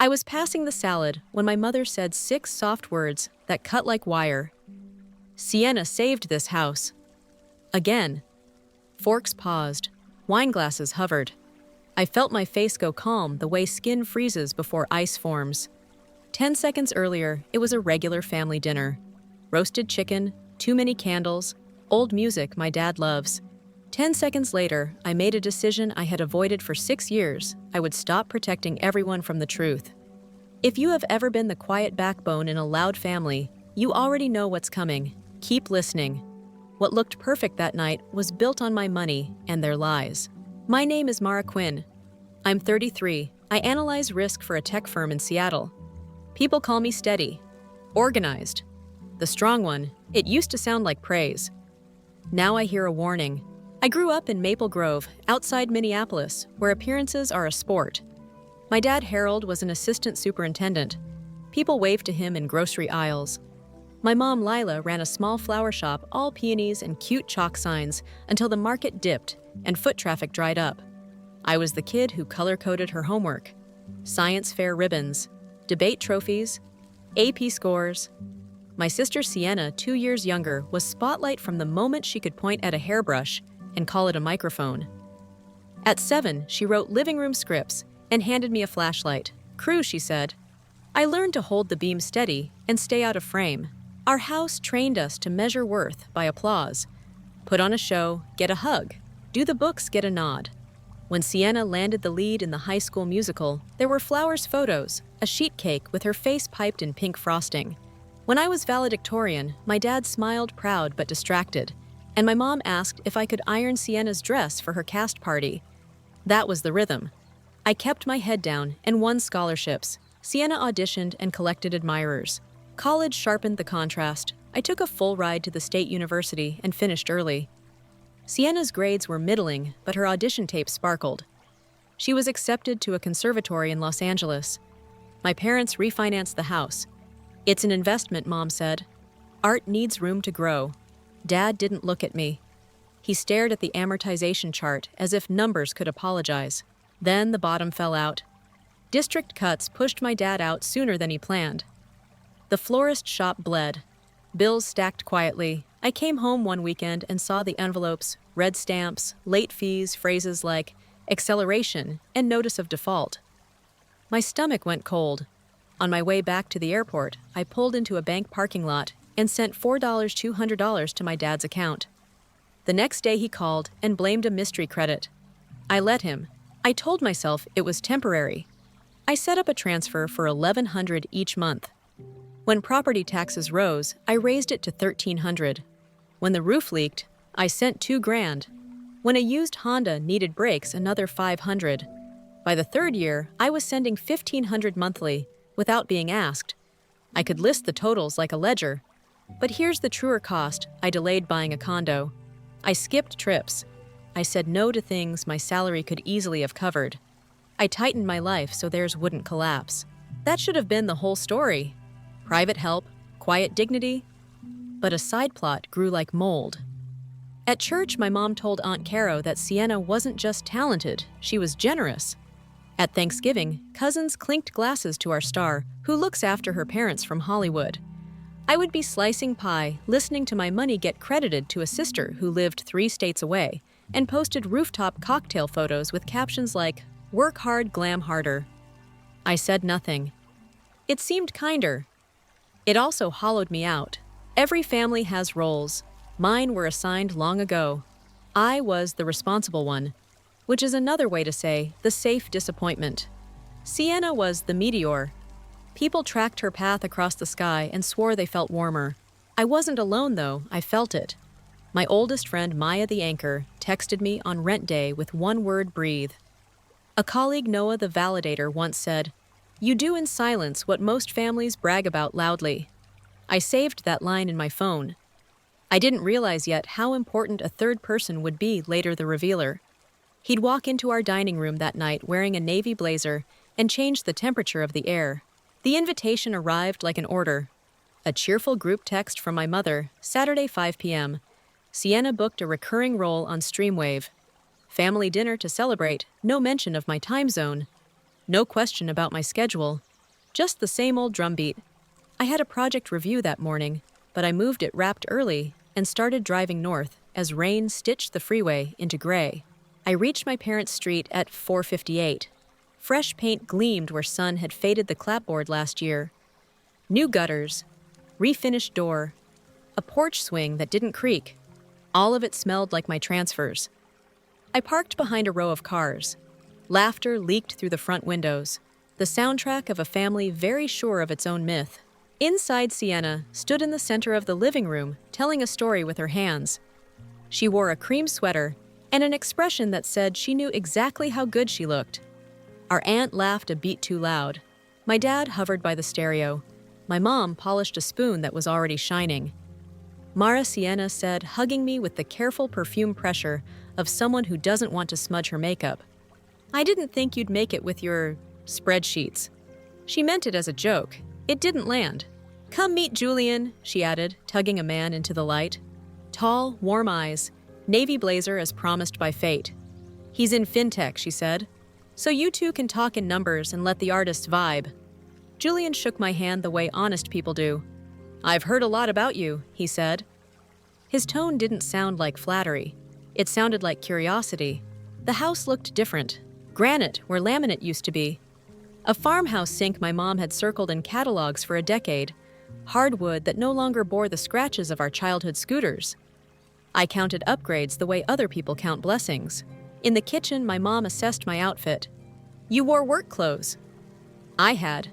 I was passing the salad when my mother said 6 soft words that cut like wire. Sienna saved this house. Again. Forks paused. Wine glasses hovered. I felt my face go calm the way skin freezes before ice forms. 10 seconds earlier, it was a regular family dinner. Roasted chicken, too many candles, old music my dad loves. 10 seconds later, I made a decision I had avoided for 6 years. I would stop protecting everyone from the truth. If you have ever been the quiet backbone in a loud family, you already know what's coming. Keep listening. What looked perfect that night was built on my money and their lies. My name is Mara Quinn. I'm 33. I analyze risk for a tech firm in Seattle. People call me steady, organized, the strong one. It used to sound like praise. Now I hear a warning. I grew up in Maple Grove, outside Minneapolis, where appearances are a sport. My dad, Harold, was an assistant superintendent. People waved to him in grocery aisles. My mom, Lila, ran a small flower shop, all peonies and cute chalk signs, until the market dipped and foot traffic dried up. I was the kid who color-coded her homework. Science fair ribbons, debate trophies, AP scores. My sister Sienna, 2 years younger, was spotlight from the moment she could point at a hairbrush and call it a microphone. At 7, she wrote living room scripts and handed me a flashlight. "Crew," she said. I learned to hold the beam steady and stay out of frame. Our house trained us to measure worth by applause. Put on a show, get a hug. Do the books, get a nod. When Sienna landed the lead in the High School Musical, there were flowers photos, a sheet cake with her face piped in pink frosting. When I was valedictorian, my dad smiled proud but distracted, and my mom asked if I could iron Sienna's dress for her cast party. That was the rhythm. I kept my head down and won scholarships. Sienna auditioned and collected admirers. College sharpened the contrast. I took a full ride to the state university and finished early. Sienna's grades were middling, but her audition tape sparkled. She was accepted to a conservatory in Los Angeles. My parents refinanced the house. "It's an investment," Mom said. "Art needs room to grow." Dad didn't look at me. He stared at the amortization chart as if numbers could apologize. Then the bottom fell out. District cuts pushed my dad out sooner than he planned. The florist shop bled. Bills stacked quietly. I came home one weekend and saw the envelopes, red stamps, late fees, phrases like acceleration and notice of default. My stomach went cold. On my way back to the airport, I pulled into a bank parking lot and sent $200 to my dad's account. The next day he called and blamed a mystery credit. I let him. I told myself it was temporary. I set up a transfer for $1,100 each month. When property taxes rose, I raised it to $1,300. When the roof leaked, I sent $2,000. When a used Honda needed brakes, another $500. By the third year, I was sending $1,500 monthly without being asked. I could list the totals like a ledger. But here's the truer cost. I delayed buying a condo. I skipped trips. I said no to things my salary could easily have covered. I tightened my life so theirs wouldn't collapse. That should have been the whole story. Private help, quiet dignity. But a side plot grew like mold. At church, my mom told Aunt Caro that Sienna wasn't just talented, she was generous. At Thanksgiving, cousins clinked glasses to our star, who looks after her parents from Hollywood. I would be slicing pie, listening to my money get credited to a sister who lived 3 states away, and posted rooftop cocktail photos with captions like, "Work hard, glam harder." I said nothing. It seemed kinder. It also hollowed me out. Every family has roles. Mine were assigned long ago. I was the responsible one, which is another way to say the safe disappointment. Sienna was the meteor. People tracked her path across the sky and swore they felt warmer. I wasn't alone, though. I felt it. My oldest friend, Maya the anchor, texted me on rent day with one word: breathe. A colleague, Noah the validator, once said, "You do in silence what most families brag about loudly." I saved that line in my phone. I didn't realize yet how important a third person would be, later the revealer. He'd walk into our dining room that night wearing a navy blazer and change the temperature of the air. The invitation arrived like an order. A cheerful group text from my mother, Saturday 5 p.m. Sienna booked a recurring role on Streamwave. Family dinner to celebrate, no mention of my time zone. No question about my schedule. Just the same old drumbeat. I had a project review that morning, but I moved it wrapped early and started driving north as rain stitched the freeway into gray. I reached my parents' street at 4:58. Fresh paint gleamed where sun had faded the clapboard last year. New gutters, refinished door, a porch swing that didn't creak. All of it smelled like my transfers. I parked behind a row of cars. Laughter leaked through the front windows, the soundtrack of a family very sure of its own myth. Inside, Sienna stood in the center of the living room, telling a story with her hands. She wore a cream sweater and an expression that said she knew exactly how good she looked. Our aunt laughed a beat too loud. My dad hovered by the stereo. My mom polished a spoon that was already shining. Mara Sienna said, hugging me with the careful perfume pressure of someone who doesn't want to smudge her makeup. "I didn't think you'd make it with your spreadsheets." She meant it as a joke. It didn't land. "Come meet Julian," she added, tugging a man into the light. Tall, warm eyes, navy blazer as promised by fate. "He's in fintech," she said. "So you two can talk in numbers and let the artists vibe." Julian shook my hand the way honest people do. "I've heard a lot about you," he said. His tone didn't sound like flattery. It sounded like curiosity. The house looked different. Granite where laminate used to be. A farmhouse sink my mom had circled in catalogs for a decade. Hardwood that no longer bore the scratches of our childhood scooters. I counted upgrades the way other people count blessings. In the kitchen, my mom assessed my outfit. "You wore work clothes." I had.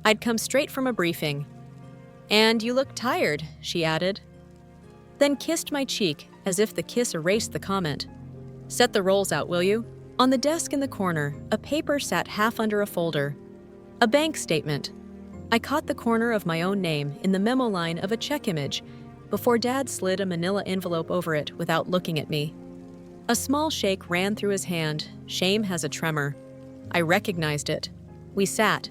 I'd come straight from a briefing. "And you look tired," she added. Then kissed my cheek as if the kiss erased the comment. "Set the rolls out, will you?" On the desk in the corner, a paper sat half under a folder. A bank statement. I caught the corner of my own name in the memo line of a check image before Dad slid a manila envelope over it without looking at me. A small shake ran through his hand. Shame has a tremor. I recognized it. We sat.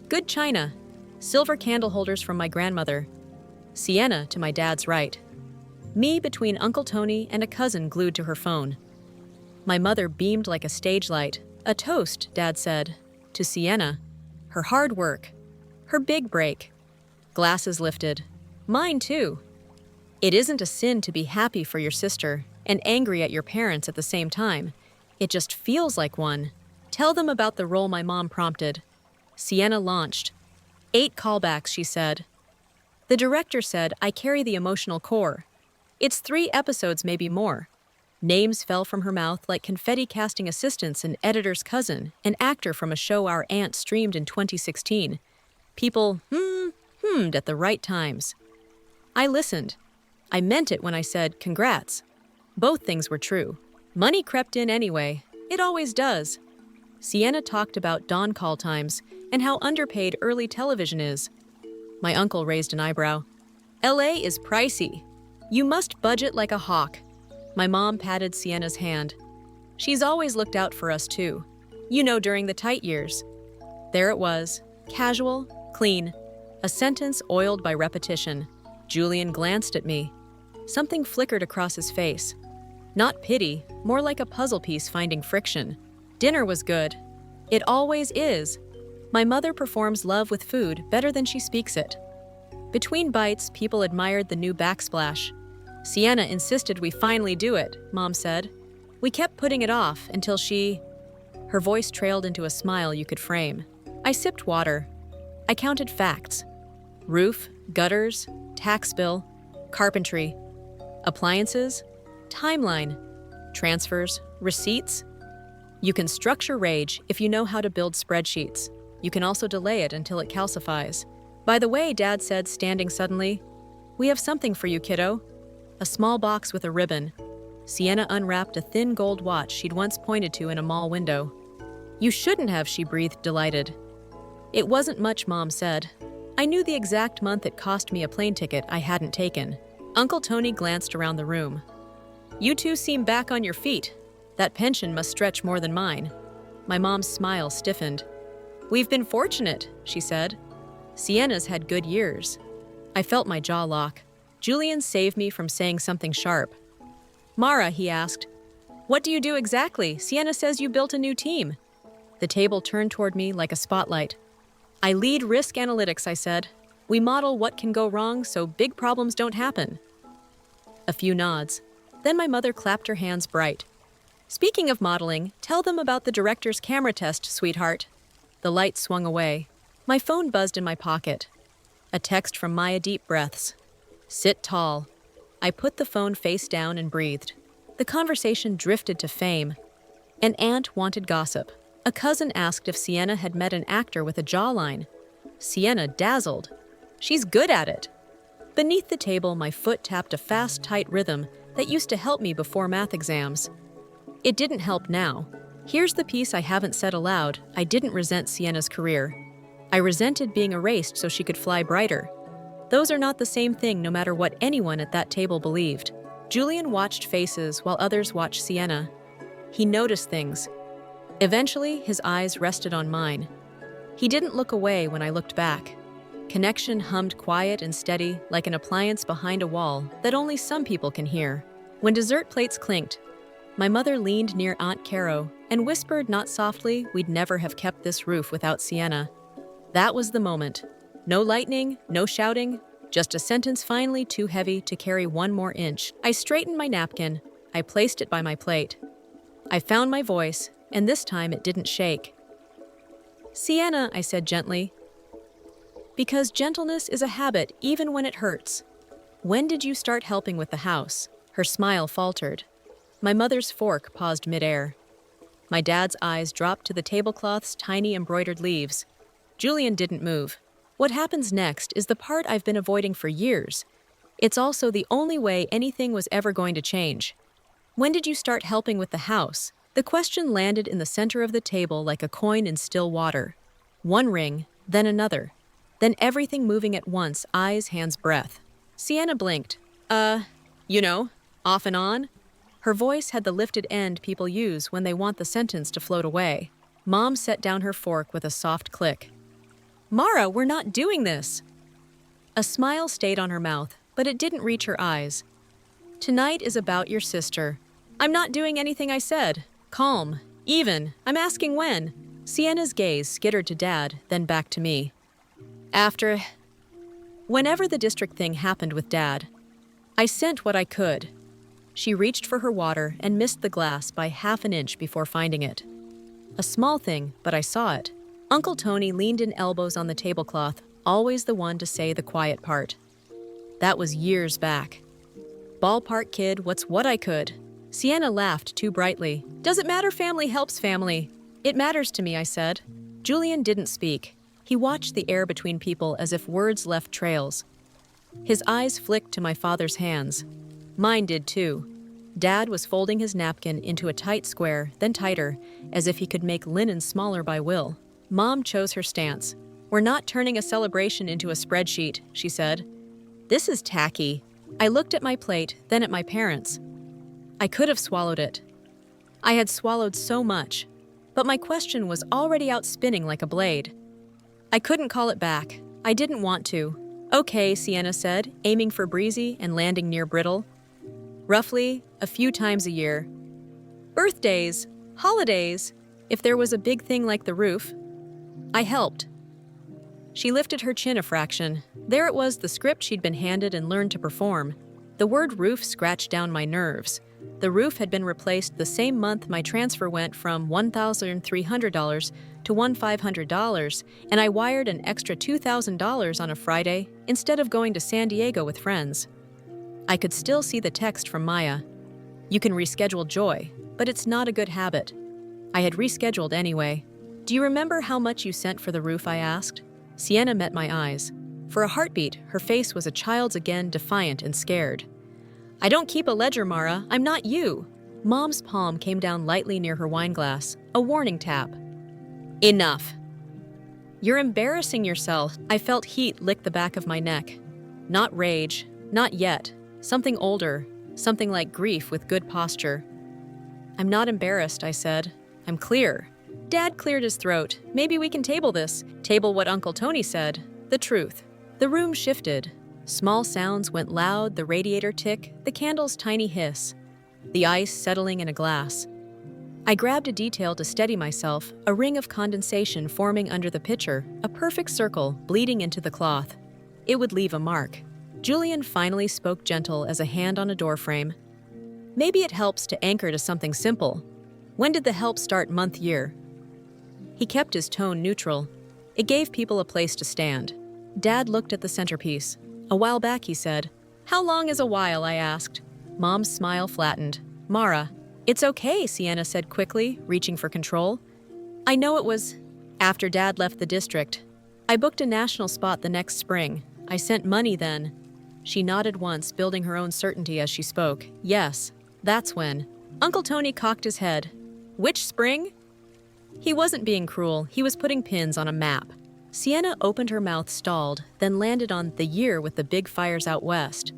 Good china. Silver candle holders from my grandmother. Sienna to my dad's right. Me between Uncle Tony and a cousin glued to her phone. My mother beamed like a stage light. A toast, Dad said, to Sienna. Her hard work. Her big break. Glasses lifted. Mine too. It isn't a sin to be happy for your sister and angry at your parents at the same time. It just feels like one. Tell them about the role my mom prompted. Sienna launched. 8 callbacks, she said. The director said I carry the emotional core. It's 3 episodes, maybe more. Names fell from her mouth like confetti casting assistants and editor's cousin, an actor from a show our aunt streamed in 2016. People hummed at the right times. I listened. I meant it when I said, congrats. Both things were true. Money crept in anyway. It always does. Sienna talked about dawn call times and how underpaid early television is. My uncle raised an eyebrow. LA is pricey. You must budget like a hawk. My mom patted Sienna's hand. She's always looked out for us too. You know, during the tight years. There it was. Casual, clean. A sentence oiled by repetition. Julian glanced at me. Something flickered across his face. Not pity, more like a puzzle piece finding friction. Dinner was good. It always is. My mother performs love with food better than she speaks it. Between bites, people admired the new backsplash. Sienna insisted we finally do it, Mom said. We kept putting it off until she... Her voice trailed into a smile you could frame. I sipped water. I counted facts. Roof, gutters, tax bill, carpentry, appliances, timeline, transfers, receipts. You can structure rage if you know how to build spreadsheets. You can also delay it until it calcifies. By the way, Dad said, standing suddenly, we have something for you, kiddo. A small box with a ribbon. Sienna unwrapped a thin gold watch she'd once pointed to in a mall window. You shouldn't have, she breathed, delighted. It wasn't much, Mom said. I knew the exact month it cost me a plane ticket I hadn't taken. Uncle Tony glanced around the room. You two seem back on your feet. That pension must stretch more than mine. My mom's smile stiffened. We've been fortunate, she said. Sienna's had good years. I felt my jaw lock. Julian saved me from saying something sharp. Mara, he asked, what do you do exactly? Sienna says you built a new team. The table turned toward me like a spotlight. I lead risk analytics, I said. We model what can go wrong so big problems don't happen. A few nods. Then my mother clapped her hands bright. Speaking of modeling, tell them about the director's camera test, sweetheart. The light swung away. My phone buzzed in my pocket. A text from Maya Deep Breaths. Sit tall. I put the phone face down and breathed. The conversation drifted to fame. An aunt wanted gossip. A cousin asked if Sienna had met an actor with a jawline. Sienna dazzled. She's good at it. Beneath the table, my foot tapped a fast, tight rhythm that used to help me before math exams. It didn't help now. Here's the piece I haven't said aloud. I didn't resent Sienna's career. I resented being erased so she could fly brighter. Those are not the same thing no matter what anyone at that table believed. Julian watched faces while others watched Sienna. He noticed things. Eventually, his eyes rested on mine. He didn't look away when I looked back. Connection hummed quiet and steady like an appliance behind a wall that only some people can hear. When dessert plates clinked, my mother leaned near Aunt Caro and whispered not softly we'd never have kept this roof without Sienna. That was the moment. No lightning, no shouting, just a sentence finally too heavy to carry one more inch. I straightened my napkin. I placed it by my plate. I found my voice, and this time it didn't shake. Sienna, I said gently. Because gentleness is a habit even when it hurts. When did you start helping with the house? Her smile faltered. My mother's fork paused midair. My dad's eyes dropped to the tablecloth's tiny embroidered leaves. Julian didn't move. What happens next is the part I've been avoiding for years. It's also the only way anything was ever going to change. When did you start helping with the house? The question landed in the center of the table like a coin in still water. One ring, then another. Then everything moving at once, eyes, hands, breath. Sienna blinked. Off and on? Her voice had the lifted end people use when they want the sentence to float away. Mom set down her fork with a soft click. Mara, we're not doing this! A smile stayed on her mouth, but it didn't reach her eyes. Tonight is about your sister. I'm not doing anything I said. Calm. Even. I'm asking when. Sienna's gaze skittered to Dad, then back to me. Whenever the district thing happened with Dad, I sent what I could. She reached for her water and missed the glass by half an inch before finding it. A small thing, but I saw it. Uncle Tony leaned in elbows on the tablecloth, always the one to say the quiet part. That was years back. Ballpark kid, what's what I could. Sienna laughed too brightly. Does it matter family helps family? It matters to me, I said. Julian didn't speak. He watched the air between people as if words left trails. His eyes flicked to my father's hands. Mine did too. Dad was folding his napkin into a tight square, then tighter, as if he could make linen smaller by will. Mom chose her stance. We're not turning a celebration into a spreadsheet, she said. This is tacky. I looked at my plate, then at my parents. I could have swallowed it. I had swallowed so much, but my question was already out spinning like a blade. I couldn't call it back. I didn't want to. Okay, Sienna said, aiming for breezy and landing near brittle. Roughly, a few times a year. Birthdays, holidays, if there was a big thing like the roof. I helped. She lifted her chin a fraction. There it was, the script she'd been handed and learned to perform. The word roof scratched down my nerves. The roof had been replaced the same month my transfer went from $1,300 to $1,500, and I wired an extra $2,000 on a Friday instead of going to San Diego with friends. I could still see the text from Maya. You can reschedule Joy, but it's not a good habit. I had rescheduled anyway. Do you remember how much you sent for the roof, I asked? Sienna met my eyes. For a heartbeat, her face was a child's again, defiant and scared. I don't keep a ledger, Mara. I'm not you. Mom's palm came down lightly near her wine glass, a warning tap. Enough. You're embarrassing yourself. I felt heat lick the back of my neck. Not rage, not yet. Something older, something like grief with good posture. I'm not embarrassed, I said. I'm clear. Dad cleared his throat. Maybe we can table this. Table what Uncle Tony said. The truth. The room shifted. Small sounds went loud, the radiator tick, the candle's tiny hiss. The ice settling in a glass. I grabbed a detail to steady myself, a ring of condensation forming under the pitcher, a perfect circle bleeding into the cloth. It would leave a mark. Julian finally spoke gentle as a hand on a doorframe. Maybe it helps to anchor to something simple. When did the help start month year? He kept his tone neutral. It gave people a place to stand. Dad looked at the centerpiece. A while back, he said. How long is a while, I asked. Mom's smile flattened. Mara, it's okay, Sienna said quickly, reaching for control. I know it was after Dad left the district. I booked a national spot the next spring. I sent money then. She nodded once, building her own certainty as she spoke. Yes, that's when. Uncle Tony cocked his head. Which spring? He wasn't being cruel. He was putting pins on a map. Sienna opened her mouth, stalled, then landed on the year with the big fires out west.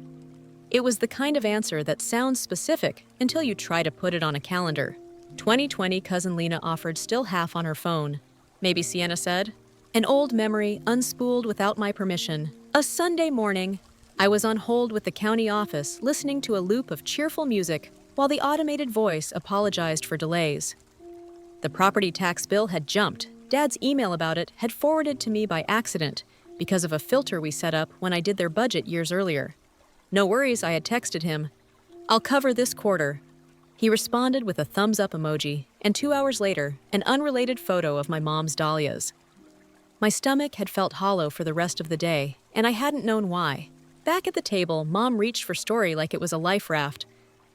It was the kind of answer that sounds specific until you try to put it on a calendar. 2020, Cousin Lena offered, still half on her phone. Maybe, Sienna said. An old memory unspooled without my permission. A Sunday morning, I was on hold with the county office listening to a loop of cheerful music while the automated voice apologized for delays. The property tax bill had jumped. Dad's email about it had forwarded to me by accident because of a filter we set up when I did their budget years earlier. No worries, I had texted him. I'll cover this quarter. He responded with a thumbs-up emoji, and 2 hours later, an unrelated photo of my mom's dahlias. My stomach had felt hollow for the rest of the day, and I hadn't known why. Back at the table, Mom reached for Story like it was a life raft.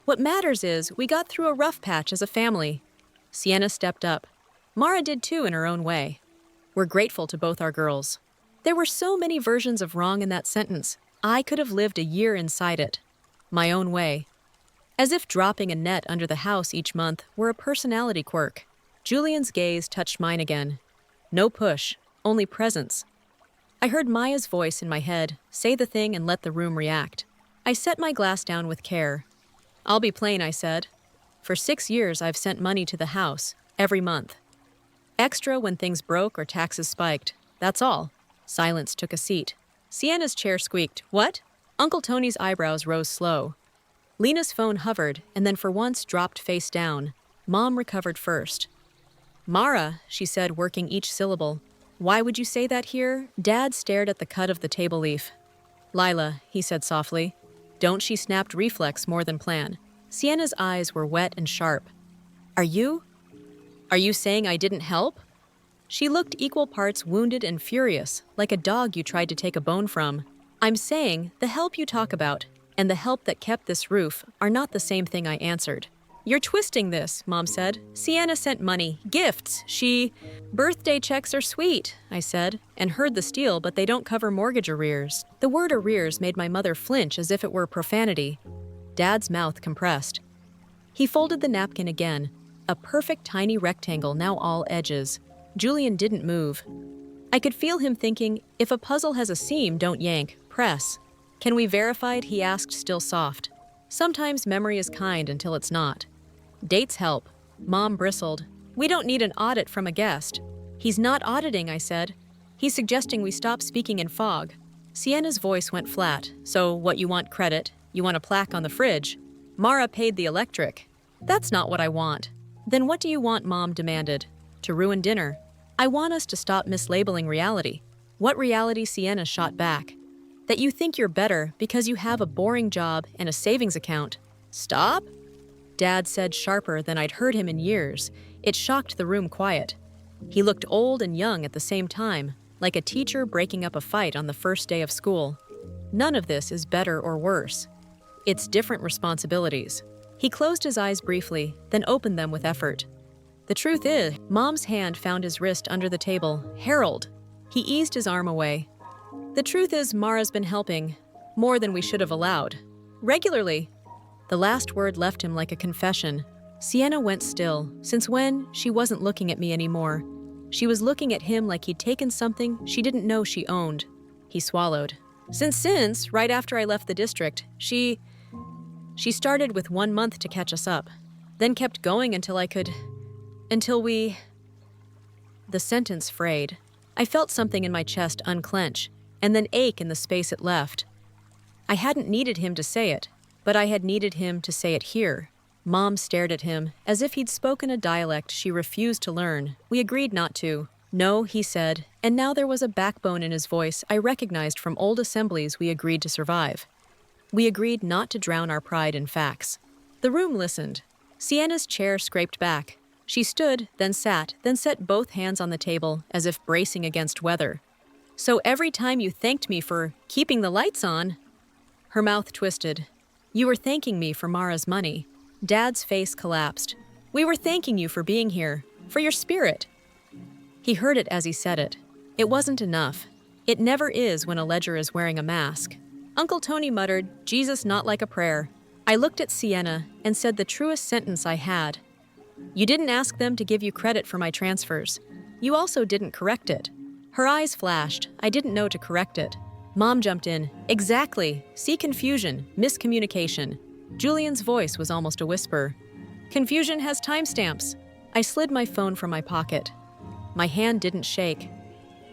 What matters is we got through a rough patch as a family. Sienna stepped up. Mara did too in her own way. We're grateful to both our girls. There were so many versions of wrong in that sentence. I could have lived a year inside it. My own way. As if dropping a net under the house each month were a personality quirk. Julian's gaze touched mine again. No push, only presence. I heard Maya's voice in my head, say the thing and let the room react. I set my glass down with care. I'll be plain, I said. For 6 years, I've sent money to the house, every month. Extra when things broke or taxes spiked. That's all. Silence took a seat. Sienna's chair squeaked. What? Uncle Tony's eyebrows rose slow. Lena's phone hovered and then for once dropped face down. Mom recovered first. Mara, she said, working each syllable. Why would you say that here? Dad stared at the cut of the table leaf. Lila, he said softly. Don't, she snapped, reflex more than plan. Sienna's eyes were wet and sharp. Are you saying I didn't help? She looked equal parts wounded and furious, like a dog you tried to take a bone from. I'm saying the help you talk about and the help that kept this roof are not the same thing, I answered. You're twisting this, Mom said. Sienna sent money, gifts, birthday checks are sweet, I said, and heard the steal, but they don't cover mortgage arrears. The word arrears made my mother flinch as if it were profanity. Dad's mouth compressed. He folded the napkin again, a perfect tiny rectangle, now all edges. Julian didn't move. I could feel him thinking, if a puzzle has a seam, don't yank, press. Can we verify it? He asked, still soft. Sometimes memory is kind until it's not. Dates help. Mom bristled. We don't need an audit from a guest. He's not auditing, I said. He's suggesting we stop speaking in fog. Sienna's voice went flat. So what, you want credit? You want a plaque on the fridge? Mara paid the electric. That's not what I want. Then what do you want? Mom demanded. To ruin dinner. I want us to stop mislabeling reality. What reality? Sienna shot back. That you think you're better because you have a boring job and a savings account. Stop? Dad said sharper than I'd heard him in years. It shocked the room quiet. He looked old and young at the same time, like a teacher breaking up a fight on the first day of school. None of this is better or worse. It's different responsibilities. He closed his eyes briefly, then opened them with effort. The truth is, Mom's hand found his wrist under the table. Harold. He eased his arm away. The truth is, Mara's been helping, more than we should have allowed. Regularly. The last word left him like a confession. Sienna went still. Since when? She wasn't looking at me anymore. She was looking at him like he'd taken something she didn't know she owned. He swallowed. Since, right after I left the district, she started with 1 month to catch us up, then kept going until we... The sentence frayed. I felt something in my chest unclench, and then ache in the space it left. I hadn't needed him to say it, but I had needed him to say it here. Mom stared at him, as if he'd spoken a dialect she refused to learn. We agreed not to. No, he said, and now there was a backbone in his voice I recognized from old assemblies we agreed to survive. We agreed not to drown our pride in facts. The room listened. Sienna's chair scraped back. She stood, then sat, then set both hands on the table, as if bracing against weather. So every time you thanked me for keeping the lights on... Her mouth twisted. You were thanking me for Mara's money. Dad's face collapsed. We were thanking you for being here, for your spirit. He heard it as he said it. It wasn't enough. It never is when a ledger is wearing a mask. Uncle Tony muttered, Jesus not like a prayer. I looked at Sienna and said the truest sentence I had. You didn't ask them to give you credit for my transfers. You also didn't correct it. Her eyes flashed. I didn't know to correct it. Mom jumped in. Exactly. See confusion, miscommunication. Julian's voice was almost a whisper. Confusion has timestamps. I slid my phone from my pocket. My hand didn't shake.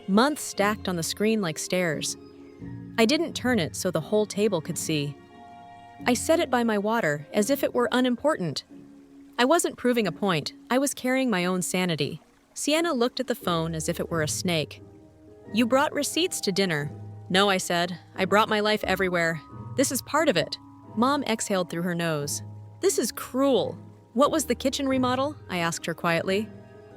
Months stacked on the screen like stairs. I didn't turn it so the whole table could see. I set it by my water as if it were unimportant. I wasn't proving a point. I was carrying my own sanity. Sienna looked at the phone as if it were a snake. You brought receipts to dinner. No, I said. I brought my life everywhere. This is part of it. Mom exhaled through her nose. This is cruel. What was the kitchen remodel? I asked her quietly.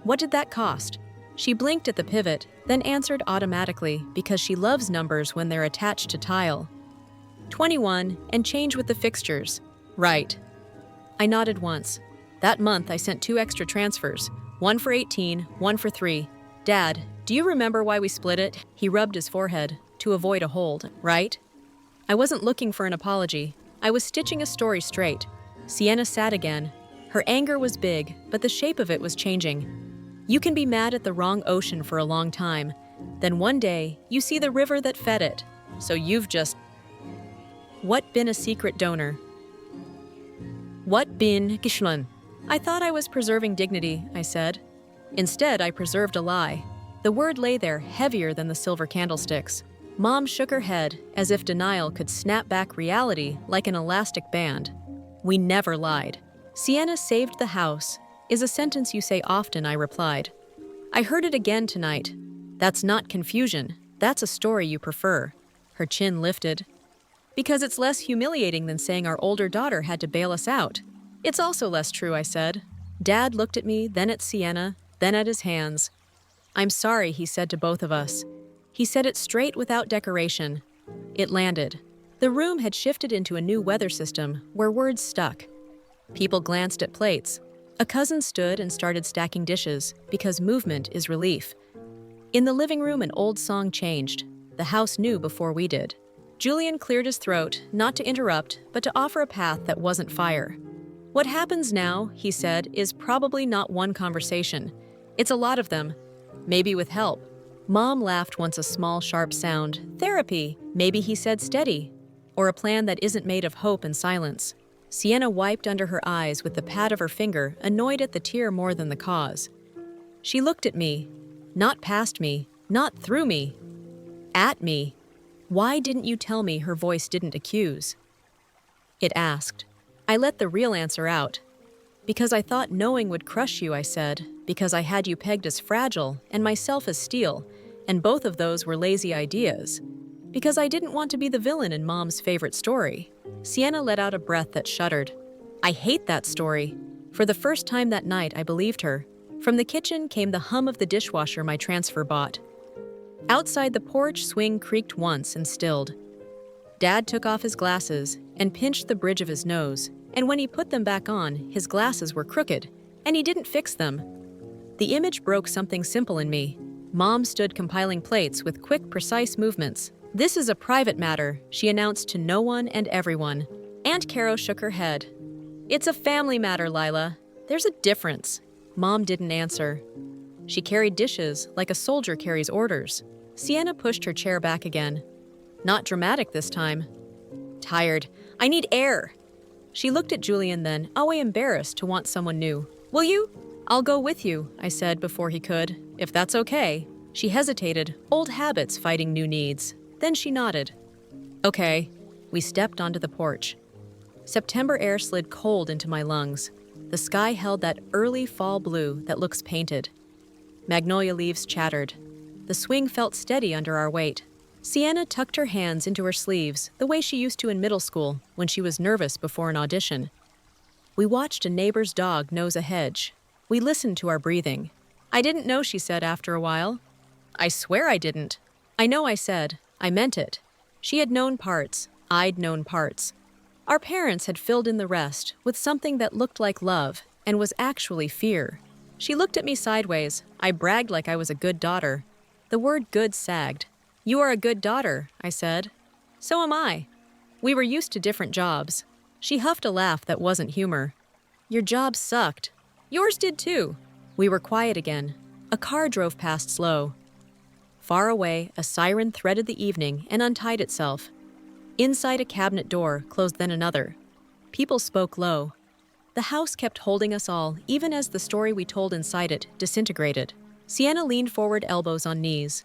What did that cost? She blinked at the pivot, then answered automatically because she loves numbers when they're attached to tile. 21, and change with the fixtures. Right. I nodded once. That month I sent 2 extra transfers, one for 18, one for 3. Dad, do you remember why we split it? He rubbed his forehead, to avoid a hold, right? I wasn't looking for an apology. I was stitching a story straight. Sienna sat again. Her anger was big, but the shape of it was changing. You can be mad at the wrong ocean for a long time. Then one day, you see the river that fed it. So you've just... What been a secret donor? What been Gishlan? I thought I was preserving dignity, I said. Instead, I preserved a lie. The word lay there, heavier than the silver candlesticks. Mom shook her head, as if denial could snap back reality like an elastic band. We never lied. Sienna saved the house, is a sentence you say often, I replied. I heard it again tonight. That's not confusion. That's a story you prefer. Her chin lifted. Because it's less humiliating than saying our older daughter had to bail us out. It's also less true, I said. Dad looked at me, then at Sienna, then at his hands. I'm sorry, he said to both of us. He said it straight without decoration. It landed. The room had shifted into a new weather system where words stuck. People glanced at plates. A cousin stood and started stacking dishes because movement is relief. In the living room, an old song changed. The house knew before we did. Julian cleared his throat, not to interrupt, but to offer a path that wasn't fire. What happens now, he said, is probably not one conversation. It's a lot of them. Maybe with help. Mom laughed once, a small, sharp sound. Therapy. Maybe he said steady. Or a plan that isn't made of hope and silence. Sienna wiped under her eyes with the pad of her finger, annoyed at the tear more than the cause. She looked at me. Not past me. Not through me. At me. Why didn't you tell me? Her voice didn't accuse. It asked. I let the real answer out. Because I thought knowing would crush you, I said. Because I had you pegged as fragile and myself as steel, and both of those were lazy ideas. Because I didn't want to be the villain in Mom's favorite story. Sienna let out a breath that shuddered. I hate that story. For the first time that night, I believed her. From the kitchen came the hum of the dishwasher my transfer bought. Outside, the porch swing creaked once and stilled. Dad took off his glasses and pinched the bridge of his nose, and when he put them back on, his glasses were crooked, and he didn't fix them. The image broke something simple in me. Mom stood compiling plates with quick, precise movements. This is a private matter, she announced to no one and everyone. Aunt Caro shook her head. It's a family matter, Lila. There's a difference. Mom didn't answer. She carried dishes like a soldier carries orders. Sienna pushed her chair back again. Not dramatic this time. Tired. I need air. She looked at Julian then, always embarrassed to want someone new. Will you? I'll go with you, I said before he could, if that's okay. She hesitated, old habits fighting new needs. Then she nodded. Okay. We stepped onto the porch. September air slid cold into my lungs. The sky held that early fall blue that looks painted. Magnolia leaves chattered. The swing felt steady under our weight. Sienna tucked her hands into her sleeves the way she used to in middle school when she was nervous before an audition. We watched a neighbor's dog nose a hedge. We listened to our breathing. "I didn't know," she said after a while. "I swear I didn't." "I know," I said. I meant it. She had known parts. I'd known parts. Our parents had filled in the rest with something that looked like love and was actually fear. She looked at me sideways. I bragged like I was a good daughter. The word good sagged. "You are a good daughter," I said. "So am I." We were used to different jobs. She huffed a laugh that wasn't humor. "Your job sucked." "Yours did too." We were quiet again. A car drove past slow. Far away, a siren threaded the evening and untied itself. Inside, a cabinet door closed, then another. People spoke low. The house kept holding us all, even as the story we told inside it disintegrated. Sienna leaned forward, elbows on knees.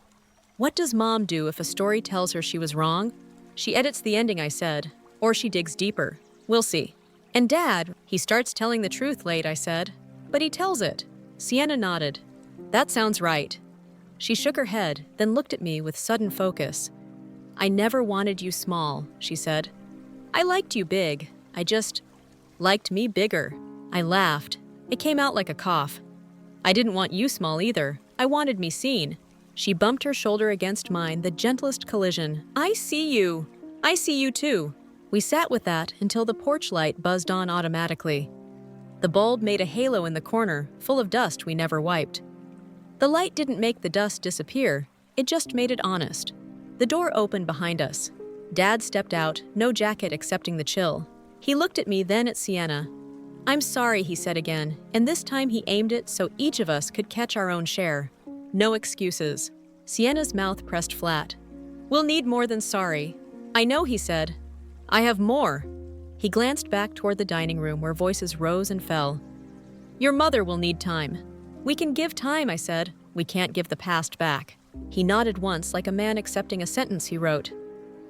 "What does Mom do if a story tells her she was wrong?" "She edits the ending," I said. "Or she digs deeper. We'll see." "And Dad, he starts telling the truth late," I said. "But he tells it." Sienna nodded. "That sounds right." She shook her head, then looked at me with sudden focus. "I never wanted you small," she said. "I liked you big. I just liked me bigger." I laughed. It came out like a cough. "I didn't want you small either. I wanted me seen." She bumped her shoulder against mine, the gentlest collision. "I see you. I see you too." We sat with that until the porch light buzzed on automatically. The bulb made a halo in the corner, full of dust we never wiped. The light didn't make the dust disappear, it just made it honest. The door opened behind us. Dad stepped out, no jacket accepting the chill. He looked at me, then at Sienna. "I'm sorry," he said again, and this time he aimed it so each of us could catch our own share. No excuses. Sienna's mouth pressed flat. "We'll need more than sorry." "I know," he said. "I have more." He glanced back toward the dining room where voices rose and fell. "Your mother will need time." "We can give time," I said. "We can't give the past back." He nodded once like a man accepting a sentence he wrote.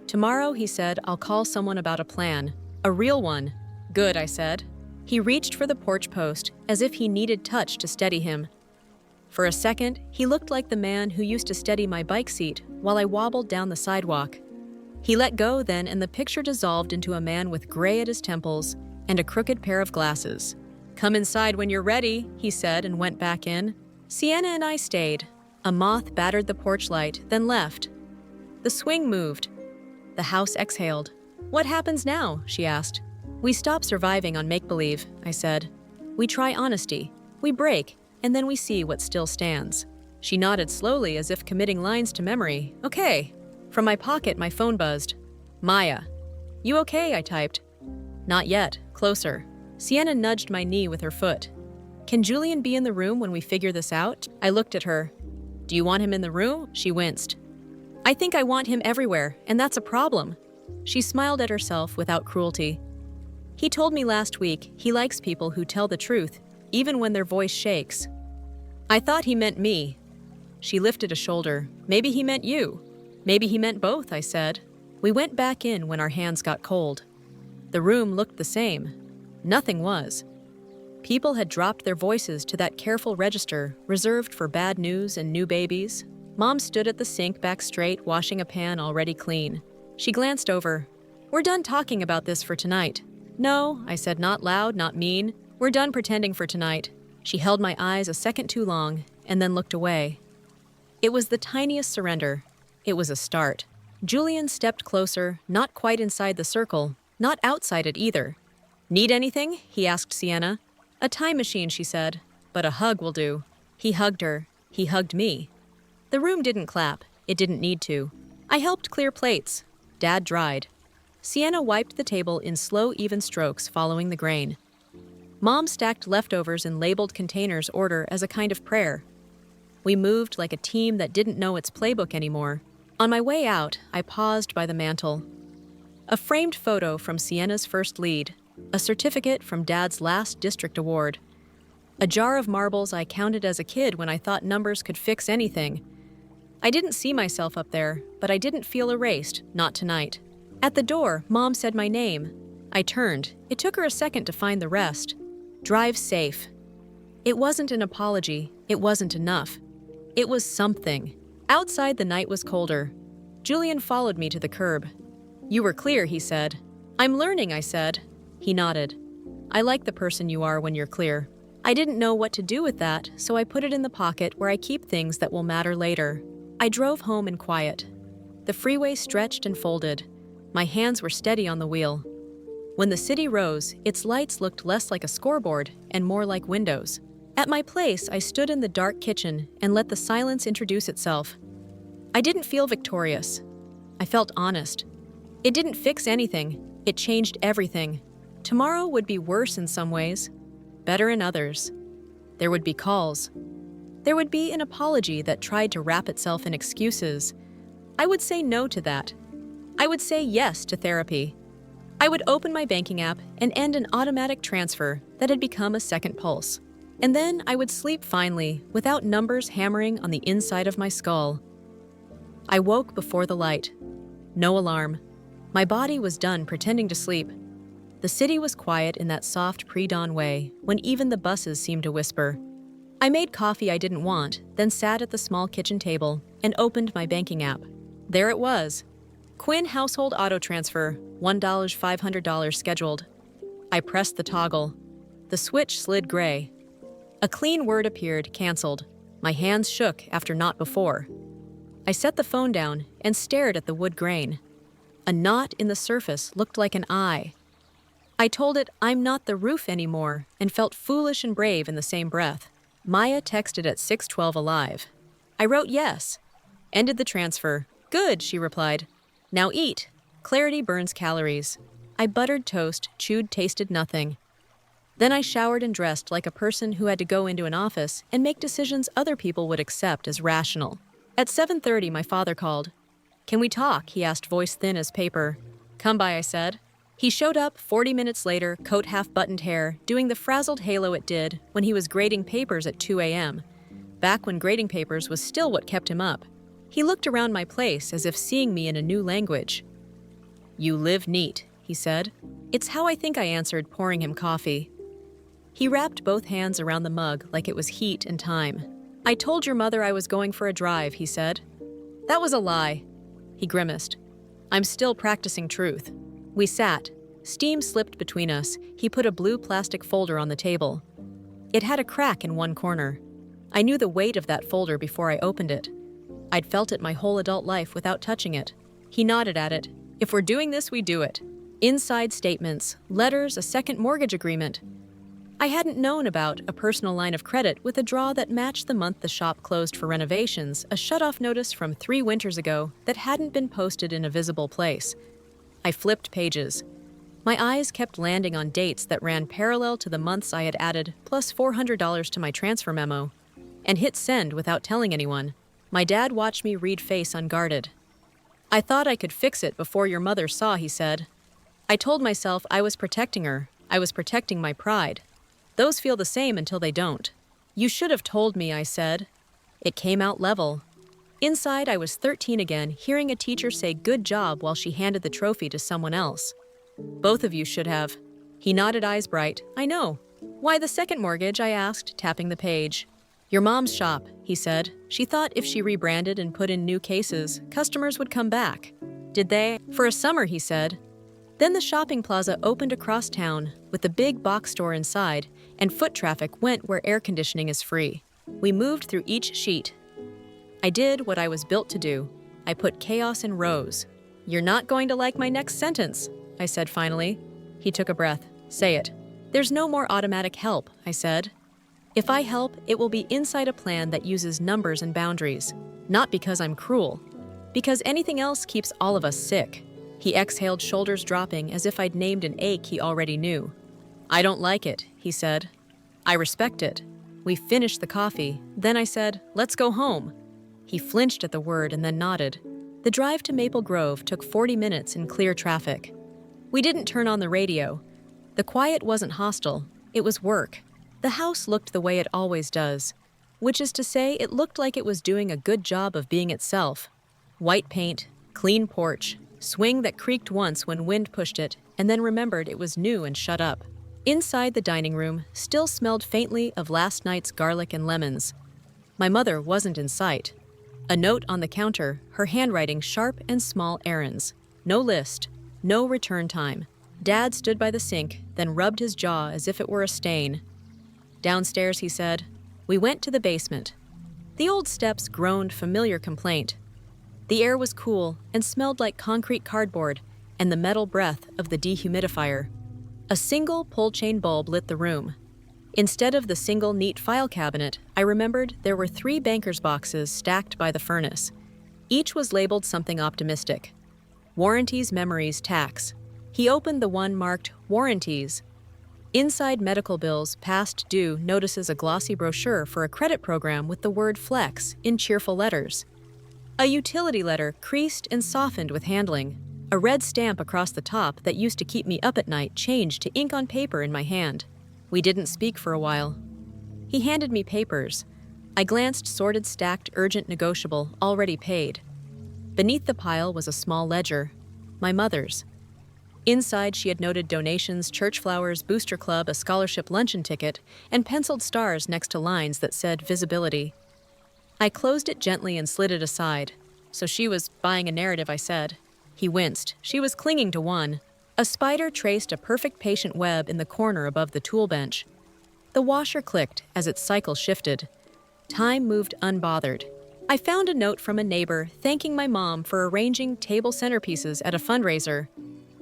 "Tomorrow," he said, "I'll call someone about a plan. A real one." "Good," I said. He reached for the porch post as if he needed touch to steady him. For a second, he looked like the man who used to steady my bike seat while I wobbled down the sidewalk. He let go then, and the picture dissolved into a man with gray at his temples and a crooked pair of glasses. "Come inside when you're ready," he said, and went back in. Sienna and I stayed. A moth battered the porch light, then left. The swing moved. The house exhaled. "What happens now?" she asked. "We stop surviving on make-believe," I said. "We try honesty. We break, and then we see what still stands." She nodded slowly as if committing lines to memory. "Okay." From my pocket, my phone buzzed. "Maya." "You okay?" I typed. "Not yet. Closer." Sienna nudged my knee with her foot. "Can Julian be in the room when we figure this out?" I looked at her. "Do you want him in the room?" She winced. "I think I want him everywhere, and that's a problem." She smiled at herself without cruelty. "He told me last week he likes people who tell the truth, even when their voice shakes." "I thought he meant me." She lifted a shoulder. "Maybe he meant you." "Maybe he meant both," I said. We went back in when our hands got cold. The room looked the same. Nothing was. People had dropped their voices to that careful register reserved for bad news and new babies. Mom stood at the sink back straight, washing a pan already clean. She glanced over. "We're done talking about this for tonight." "No," I said, not loud, not mean. "We're done pretending for tonight." She held my eyes a second too long and then looked away. It was the tiniest surrender. It was a start. Julian stepped closer, not quite inside the circle, not outside it either. "Need anything?" he asked Sienna. "A time machine," she said, "but a hug will do." He hugged her. He hugged me. The room didn't clap. It didn't need to. I helped clear plates. Dad dried. Sienna wiped the table in slow, even strokes following the grain. Mom stacked leftovers in labeled containers order as a kind of prayer. We moved like a team that didn't know its playbook anymore. On my way out, I paused by the mantel. A framed photo from Sienna's first lead, a certificate from Dad's last district award, a jar of marbles I counted as a kid when I thought numbers could fix anything. I didn't see myself up there, but I didn't feel erased, not tonight. At the door, Mom said my name. I turned. It took her a second to find the rest. Drive safe. It wasn't an apology. It wasn't enough. It was something. Outside, the night was colder. Julian followed me to the curb. You were clear, he said. I'm learning, I said. He nodded. I like the person you are when you're clear. I didn't know what to do with that, so I put it in the pocket where I keep things that will matter later. I drove home in quiet. The freeway stretched and folded. My hands were steady on the wheel. When the city rose, its lights looked less like a scoreboard and more like windows. At my place, I stood in the dark kitchen and let the silence introduce itself. I didn't feel victorious. I felt honest. It didn't fix anything. It changed everything. Tomorrow would be worse in some ways, better in others. There would be calls. There would be an apology that tried to wrap itself in excuses. I would say no to that. I would say yes to therapy. I would open my banking app and end an automatic transfer that had become a second pulse. And then I would sleep finally, without numbers hammering on the inside of my skull. I woke before the light. No alarm. My body was done pretending to sleep. The city was quiet in that soft pre-dawn way, when even the buses seemed to whisper. I made coffee I didn't want, then sat at the small kitchen table and opened my banking app. There it was. Quinn Household Auto Transfer, $1,500 scheduled. I pressed the toggle. The switch slid gray. A clean word appeared, canceled. My hands shook after not before. I set the phone down and stared at the wood grain. A knot in the surface looked like an eye. I told it I'm not the roof anymore and felt foolish and brave in the same breath. Maya texted at 6:12 alive. I wrote yes. Ended the transfer. Good, she replied. Now eat. Clarity burns calories. I buttered toast, chewed, tasted nothing. Then I showered and dressed like a person who had to go into an office and make decisions other people would accept as rational. At 7:30, my father called. Can we talk? He asked, voice thin as paper. Come by, I said. He showed up 40 minutes later, coat half-buttoned hair, doing the frazzled halo it did when he was grading papers at 2 a.m., back when grading papers was still what kept him up. He looked around my place as if seeing me in a new language. You live neat, he said. It's how I think I answered, pouring him coffee. He wrapped both hands around the mug like it was heat and time. I told your mother I was going for a drive, he said. That was a lie. He grimaced. I'm still practicing truth. We sat. Steam slipped between us. He put a blue plastic folder on the table. It had a crack in one corner. I knew the weight of that folder before I opened it. I'd felt it my whole adult life without touching it. He nodded at it. If we're doing this, we do it. Inside statements, letters, a second mortgage agreement. I hadn't known about a personal line of credit with a draw that matched the month the shop closed for renovations, a shut-off notice from 3 winters ago that hadn't been posted in a visible place. I flipped pages. My eyes kept landing on dates that ran parallel to the months I had added, plus $400 to my transfer memo, and hit send without telling anyone. My dad watched me read face unguarded. I thought I could fix it before your mother saw, he said. I told myself I was protecting her. I was protecting my pride. Those feel the same until they don't. You should have told me, I said. It came out level. Inside, I was 13 again, hearing a teacher say good job while she handed the trophy to someone else. Both of you should have. He nodded, eyes bright. I know. Why the second mortgage? I asked, tapping the page. Your mom's shop, he said. She thought if she rebranded and put in new cases, customers would come back. Did they? For a summer, he said. Then the shopping plaza opened across town, with the big box store inside, and foot traffic went where air conditioning is free. We moved through each sheet. I did what I was built to do. I put chaos in rows. You're not going to like my next sentence, I said finally. He took a breath. Say it. There's no more automatic help, I said. If I help, it will be inside a plan that uses numbers and boundaries. Not because I'm cruel. Because anything else keeps all of us sick. He exhaled, shoulders dropping as if I'd named an ache he already knew. I don't like it, he said. I respect it. We finished the coffee. Then I said, let's go home. He flinched at the word and then nodded. The drive to Maple Grove took 40 minutes in clear traffic. We didn't turn on the radio. The quiet wasn't hostile. It was work. The house looked the way it always does, which is to say it looked like it was doing a good job of being itself. White paint, clean porch, swing that creaked once when wind pushed it, and then remembered it was new and shut up. Inside the dining room still smelled faintly of last night's garlic and lemons. My mother wasn't in sight. A note on the counter, her handwriting sharp and small errands. No list, no return time. Dad stood by the sink, then rubbed his jaw as if it were a stain. Downstairs, he said. We went to the basement. The old steps groaned familiar complaint. The air was cool and smelled like concrete cardboard and the metal breath of the dehumidifier. A single pull-chain bulb lit the room. Instead of the single neat file cabinet, I remembered there were 3 banker's boxes stacked by the furnace. Each was labeled something optimistic. Warranties, memories, tax. He opened the one marked Warranties. Inside medical bills, past due notices a glossy brochure for a credit program with the word Flex in cheerful letters. A utility letter creased and softened with handling. A red stamp across the top that used to keep me up at night changed to ink on paper in my hand. We didn't speak for a while. He handed me papers. I glanced sorted stacked urgent negotiable, already paid. Beneath the pile was a small ledger. My mother's. Inside she had noted donations, church flowers, booster club, a scholarship luncheon ticket, and penciled stars next to lines that said visibility. I closed it gently and slid it aside. So she was buying a narrative, I said. He winced. She was clinging to one. A spider traced a perfect patient web in the corner above the tool bench. The washer clicked as its cycle shifted. Time moved unbothered. I found a note from a neighbor thanking my mom for arranging table centerpieces at a fundraiser.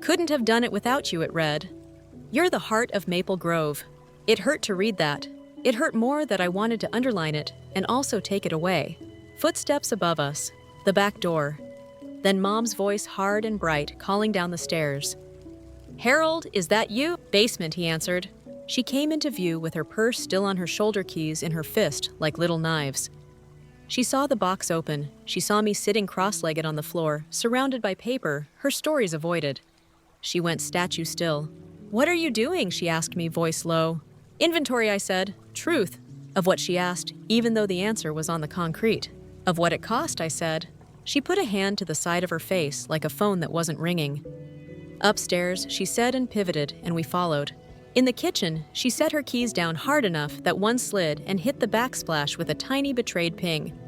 Couldn't have done it without you, it read. You're the heart of Maple Grove. It hurt to read that. It hurt more that I wanted to underline it and also take it away. Footsteps above us. The back door. Then Mom's voice hard and bright, calling down the stairs. Harold, is that you? Basement, he answered. She came into view with her purse still on her shoulder keys in her fist like little knives. She saw the box open. She saw me sitting cross-legged on the floor, surrounded by paper, her stories avoided. She went statue still. What are you doing? She asked me, voice low. Inventory, I said. Truth. Of what she asked, even though the answer was on the concrete. Of what it cost, I said. She put a hand to the side of her face like a phone that wasn't ringing. Upstairs, she said and pivoted, and we followed. In the kitchen, she set her keys down hard enough that one slid and hit the backsplash with a tiny betrayed ping.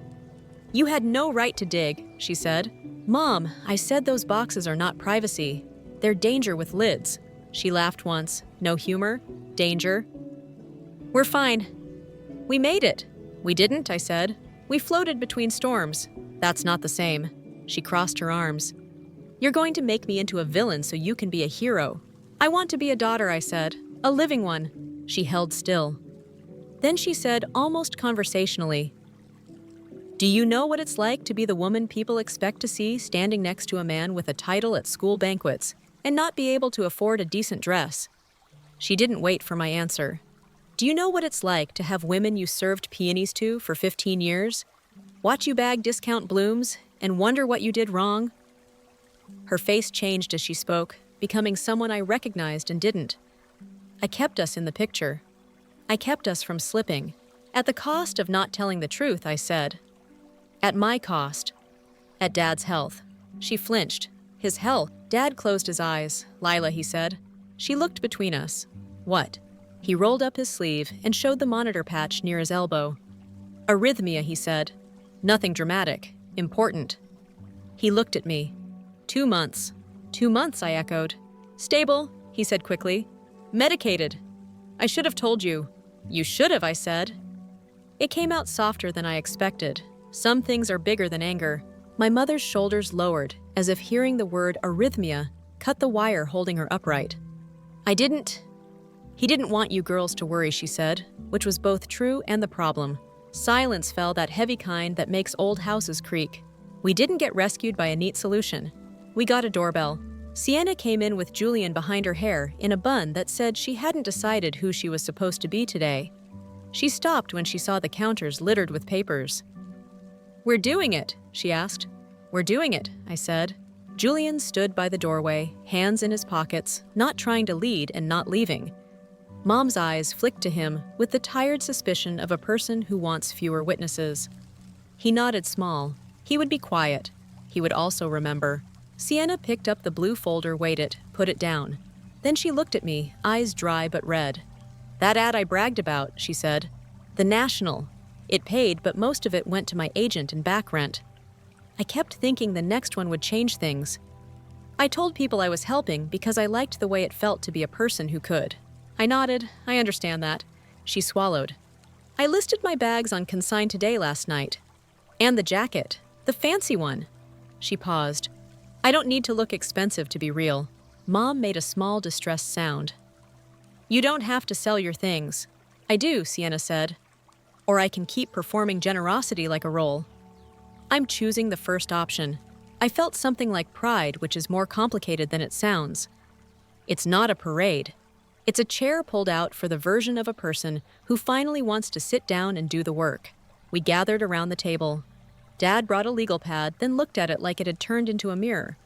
You had no right to dig, she said. Mom, I said those boxes are not privacy. They're danger with lids. She laughed once. No humor? Danger? We're fine. We made it. We didn't, I said. We floated between storms. That's not the same. She crossed her arms. You're going to make me into a villain so you can be a hero. I want to be a daughter, I said. A living one. She held still. Then she said, almost conversationally, do you know what it's like to be the woman people expect to see standing next to a man with a title at school banquets and not be able to afford a decent dress? She didn't wait for my answer. Do you know what it's like to have women you served peonies to for 15 years? Watch you bag discount blooms and wonder what you did wrong? Her face changed as she spoke, becoming someone I recognized and didn't. I kept us in the picture. I kept us from slipping. At the cost of not telling the truth, I said. At my cost. At Dad's health. She flinched. His health. Dad closed his eyes. Lila, he said. She looked between us. What? He rolled up his sleeve and showed the monitor patch near his elbow. Arrhythmia, he said. Nothing dramatic. Important. He looked at me. 2 months. 2 months, I echoed. Stable, he said quickly. Medicated. I should have told you. You should have, I said. It came out softer than I expected. Some things are bigger than anger. My mother's shoulders lowered, as if hearing the word arrhythmia cut the wire holding her upright. He didn't want you girls to worry, she said, which was both true and the problem. Silence fell, that heavy kind that makes old houses creak. We didn't get rescued by a neat solution. We got a doorbell. Sienna came in with Julian behind her hair in a bun that said she hadn't decided who she was supposed to be today. She stopped when she saw the counters littered with papers. We're doing it, she asked. We're doing it, I said. Julian stood by the doorway, hands in his pockets, not trying to lead and not leaving. Mom's eyes flicked to him with the tired suspicion of a person who wants fewer witnesses. He nodded small. He would be quiet. He would also remember. Sienna picked up the blue folder, weighed it, put it down. Then she looked at me, eyes dry but red. "That ad I bragged about," she said. "The National. It paid, but most of it went to my agent and back rent." I kept thinking the next one would change things. I told people I was helping because I liked the way it felt to be a person who could. I nodded. "I understand that." She swallowed. "I listed my bags on Consign Today last night. And the jacket. The fancy one." She paused. "I don't need to look expensive to be real." Mom made a small distressed sound. "You don't have to sell your things." "I do," Sienna said. "Or I can keep performing generosity like a role." I'm choosing the first option. I felt something like pride, which is more complicated than it sounds. It's not a parade. It's a chair pulled out for the version of a person who finally wants to sit down and do the work. We gathered around the table. Dad brought a legal pad, then looked at it like it had turned into a mirror.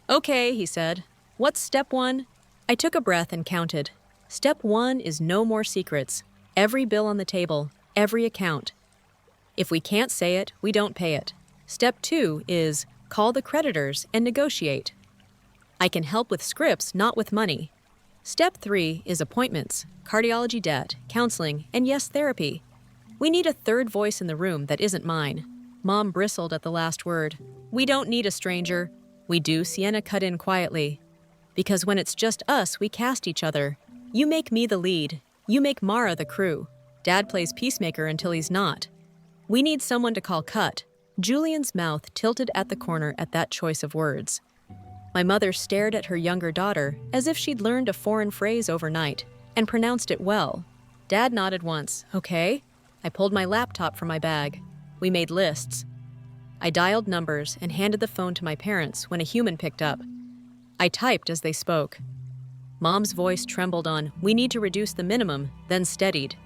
"Okay," he said. "What's step 1? I took a breath and counted. Step 1 is no more secrets. Every bill on the table, every account. If we can't say it, we don't pay it. Step 2 is call the creditors and negotiate. I can help with scripts, not with money. Step 3 is appointments, cardiology debt, counseling, and yes, therapy. We need a third voice in the room that isn't mine." Mom bristled at the last word. "We don't need a stranger." "We do," Sienna cut in quietly. "Because when it's just us, we cast each other. You make me the lead. You make Mara the crew. Dad plays peacemaker until he's not. We need someone to call cut." Julian's mouth tilted at the corner at that choice of words. My mother stared at her younger daughter as if she'd learned a foreign phrase overnight and pronounced it well. Dad nodded once. "Okay." I pulled my laptop from my bag. We made lists. I dialed numbers and handed the phone to my parents when a human picked up. I typed as they spoke. Mom's voice trembled on, "We need to reduce the minimum," then steadied.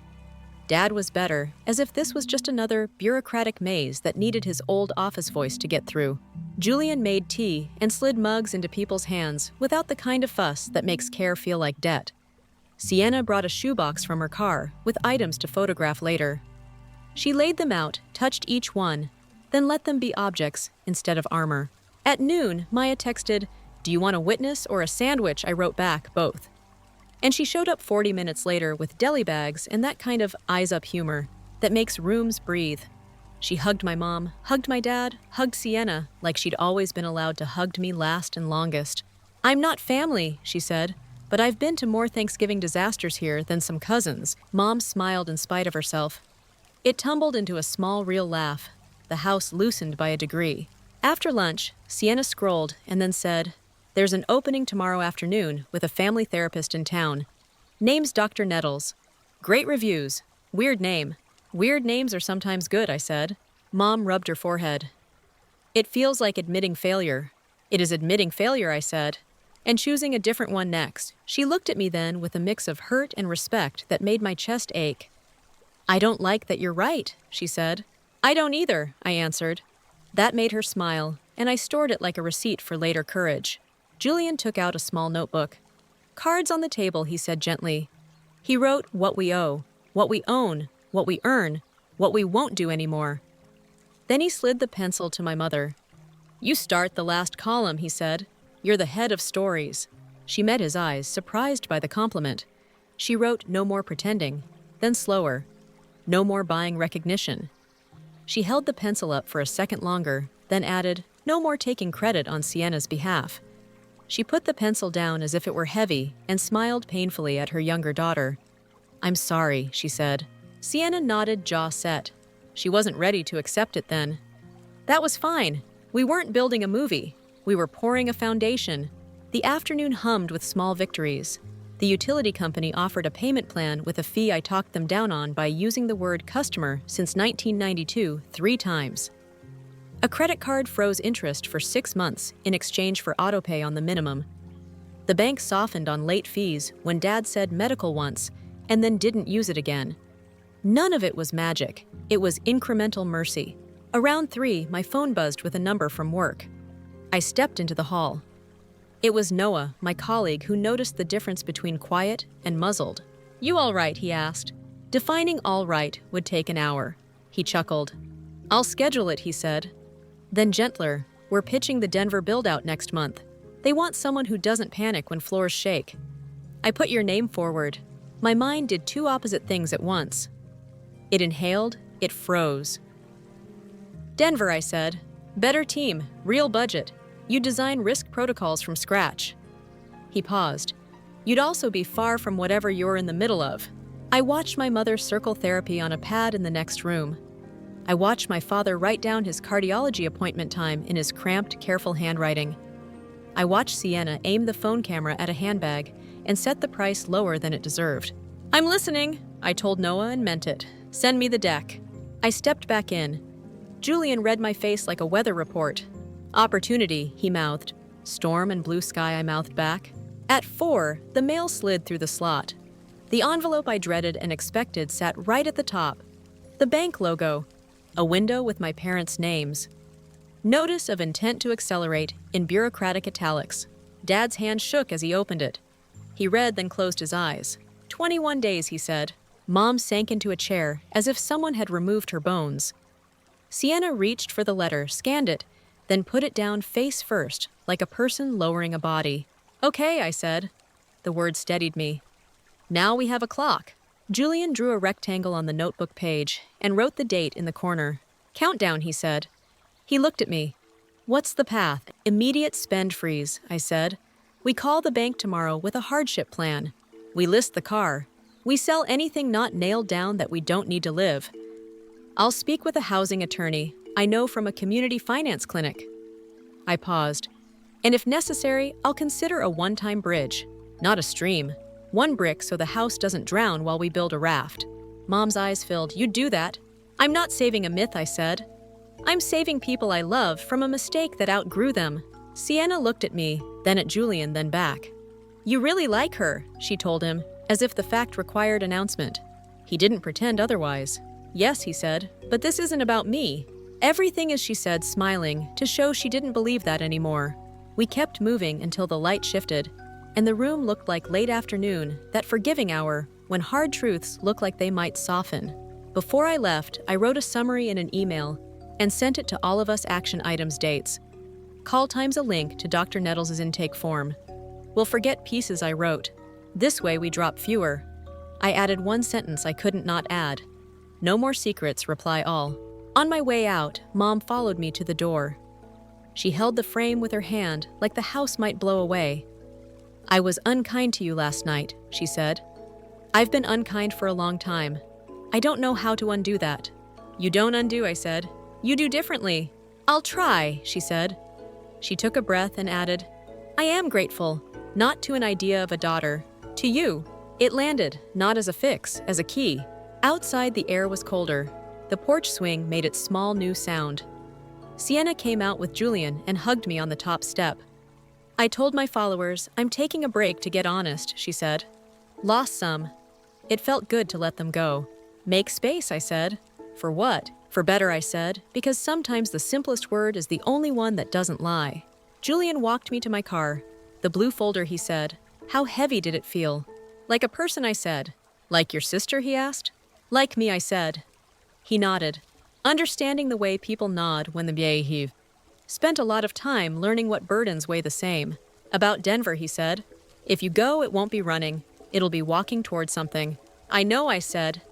Dad was better, as if this was just another bureaucratic maze that needed his old office voice to get through. Julian made tea and slid mugs into people's hands without the kind of fuss that makes care feel like debt. Sienna brought a shoebox from her car with items to photograph later. She laid them out, touched each one, then let them be objects instead of armor. At noon, Maya texted, "Do you want a witness or a sandwich?" I wrote back, "Both." And she showed up 40 minutes later with deli bags and that kind of eyes-up humor that makes rooms breathe. She hugged my mom, hugged my dad, hugged Sienna like she'd always been allowed to hug me last and longest. "I'm not family," she said, "but I've been to more Thanksgiving disasters here than some cousins." Mom smiled in spite of herself. It tumbled into a small, real laugh. The house loosened by a degree. After lunch, Sienna scrolled and then said, "There's an opening tomorrow afternoon with a family therapist in town. Name's Dr. Nettles. Great reviews. Weird name." "Weird names are sometimes good," I said. Mom rubbed her forehead. "It feels like admitting failure." "It is admitting failure," I said, and choosing a different one next. She looked at me then with a mix of hurt and respect that made my chest ache. "I don't like that you're right," she said. "I don't either," I answered. That made her smile, and I stored it like a receipt for later courage. Julian took out a small notebook. "Cards on the table," he said gently. He wrote what we owe, what we own, what we earn, what we won't do anymore. Then he slid the pencil to my mother. "You start the last column," he said. "You're the head of stories." She met his eyes, surprised by the compliment. She wrote "no more pretending," then slower, "no more buying recognition." She held the pencil up for a second longer, then added, "no more taking credit on Sienna's behalf." She put the pencil down as if it were heavy and smiled painfully at her younger daughter. "I'm sorry," she said. Sienna nodded, jaw set. She wasn't ready to accept it then. "That was fine. We weren't building a movie. We were pouring a foundation." The afternoon hummed with small victories. The utility company offered a payment plan with a fee I talked them down on by using the word customer since 1992 3 times. A credit card froze interest for 6 months in exchange for autopay on the minimum. The bank softened on late fees when Dad said medical once and then didn't use it again. None of it was magic. It was incremental mercy. Around 3, my phone buzzed with a number from work. I stepped into the hall. It was Noah, my colleague, who noticed the difference between quiet and muzzled. "You all right?" he asked. Defining all right would take an hour. He chuckled. "I'll schedule it," he said. Then gentler, "We're pitching the Denver build-out next month. They want someone who doesn't panic when floors shake." I put your name forward. My mind did two opposite things at once. It inhaled, it froze. Denver, I said. Better team, real budget. You design risk protocols from scratch. He paused. You'd also be far from whatever you're in the middle of. I watched my mother circle therapy on a pad in the next room. I watched my father write down his cardiology appointment time in his cramped, careful handwriting. I watched Sienna aim the phone camera at a handbag and set the price lower than it deserved. I'm listening, I told Noah and meant it. Send me the deck. I stepped back in. Julian read my face like a weather report. Opportunity, he mouthed. Storm and blue sky, I mouthed back. At 4, the mail slid through the slot. The envelope I dreaded and expected sat right at the top. The bank logo. A window with my parents' names. Notice of intent to accelerate in bureaucratic italics. Dad's hand shook as he opened it. He read, then closed his eyes. 21 days, he said. Mom sank into a chair as if someone had removed her bones. Sienna reached for the letter, scanned it, then put it down face first, like a person lowering a body. Okay, I said. The word steadied me. Now we have a clock. Julian drew a rectangle on the notebook page and wrote the date in the corner. Countdown, he said. He looked at me. What's the path? Immediate spend freeze, I said. We call the bank tomorrow with a hardship plan. We list the car. We sell anything not nailed down that we don't need to live. I'll speak with a housing attorney I know from a community finance clinic. I paused. And if necessary, I'll consider a one-time bridge, not a stream. One brick so the house doesn't drown while we build a raft. Mom's eyes filled. You'd do that. I'm not saving a myth, I said. I'm saving people I love from a mistake that outgrew them. Sienna looked at me, then at Julian, then back. You really like her, she told him, as if the fact required announcement. He didn't pretend otherwise. Yes, he said, but this isn't about me. Everything as she said, smiling, to show she didn't believe that anymore. We kept moving until the light shifted, and the room looked like late afternoon, that forgiving hour, when hard truths look like they might soften. Before I left, I wrote a summary in an email and sent it to all of us action items dates. Call times a link to Dr. Nettles' intake form. We'll forget pieces I wrote. This way we drop fewer. I added one sentence I couldn't not add. No more secrets, reply all. On my way out, Mom followed me to the door. She held the frame with her hand like the house might blow away. I was unkind to you last night, she said. I've been unkind for a long time. I don't know how to undo that. You don't undo, I said. You do differently. I'll try, she said. She took a breath and added, I am grateful, not to an idea of a daughter, to you. It landed, not as a fix, as a key. Outside the air was colder. The porch swing made its small new sound. Sienna came out with Julian and hugged me on the top step. I told my followers, I'm taking a break to get honest, she said. Lost some. It felt good to let them go. Make space, I said. For what? For better, I said, because sometimes the simplest word is the only one that doesn't lie. Julian walked me to my car. The blue folder, he said. How heavy did it feel? Like a person, I said. Like your sister, he asked. Like me, I said. He nodded, understanding the way people nod when the biais heave. Spent a lot of time learning what burdens weigh the same. About Denver, he said. If you go, it won't be running. It'll be walking towards something. I know, I said.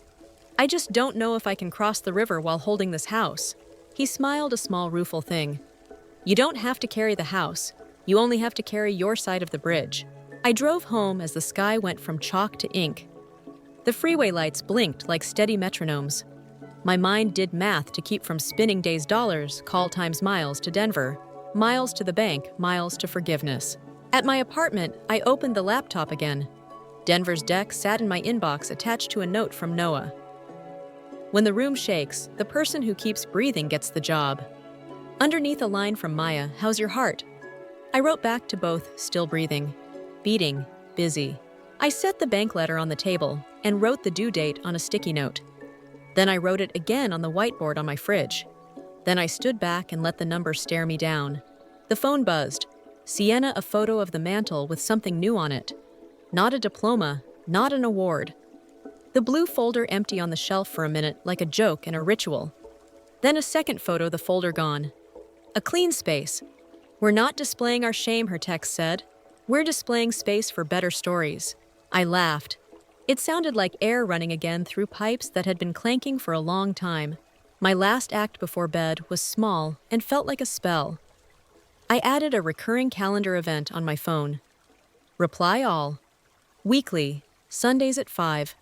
I just don't know if I can cross the river while holding this house. He smiled, a small rueful thing. You don't have to carry the house. You only have to carry your side of the bridge. I drove home as the sky went from chalk to ink. The freeway lights blinked like steady metronomes. My mind did math to keep from spinning days dollars, call times miles to Denver, miles to the bank, miles to forgiveness. At my apartment, I opened the laptop again. Denver's deck sat in my inbox attached to a note from Noah. When the room shakes, the person who keeps breathing gets the job. Underneath a line from Maya, how's your heart? I wrote back to both, still breathing, beating, busy. I set the bank letter on the table and wrote the due date on a sticky note. Then I wrote it again on the whiteboard on my fridge. Then I stood back and let the number stare me down. The phone buzzed. Sienna, a photo of the mantle with something new on it. Not a diploma, not an award. The blue folder empty on the shelf for a minute like a joke and a ritual. Then a second photo, the folder gone. A clean space. We're not displaying our shame, her text said. We're displaying space for better stories. I laughed. It sounded like air running again through pipes that had been clanking for a long time. My last act before bed was small and felt like a spell. I added a recurring calendar event on my phone. Reply all. Weekly, Sundays at 5.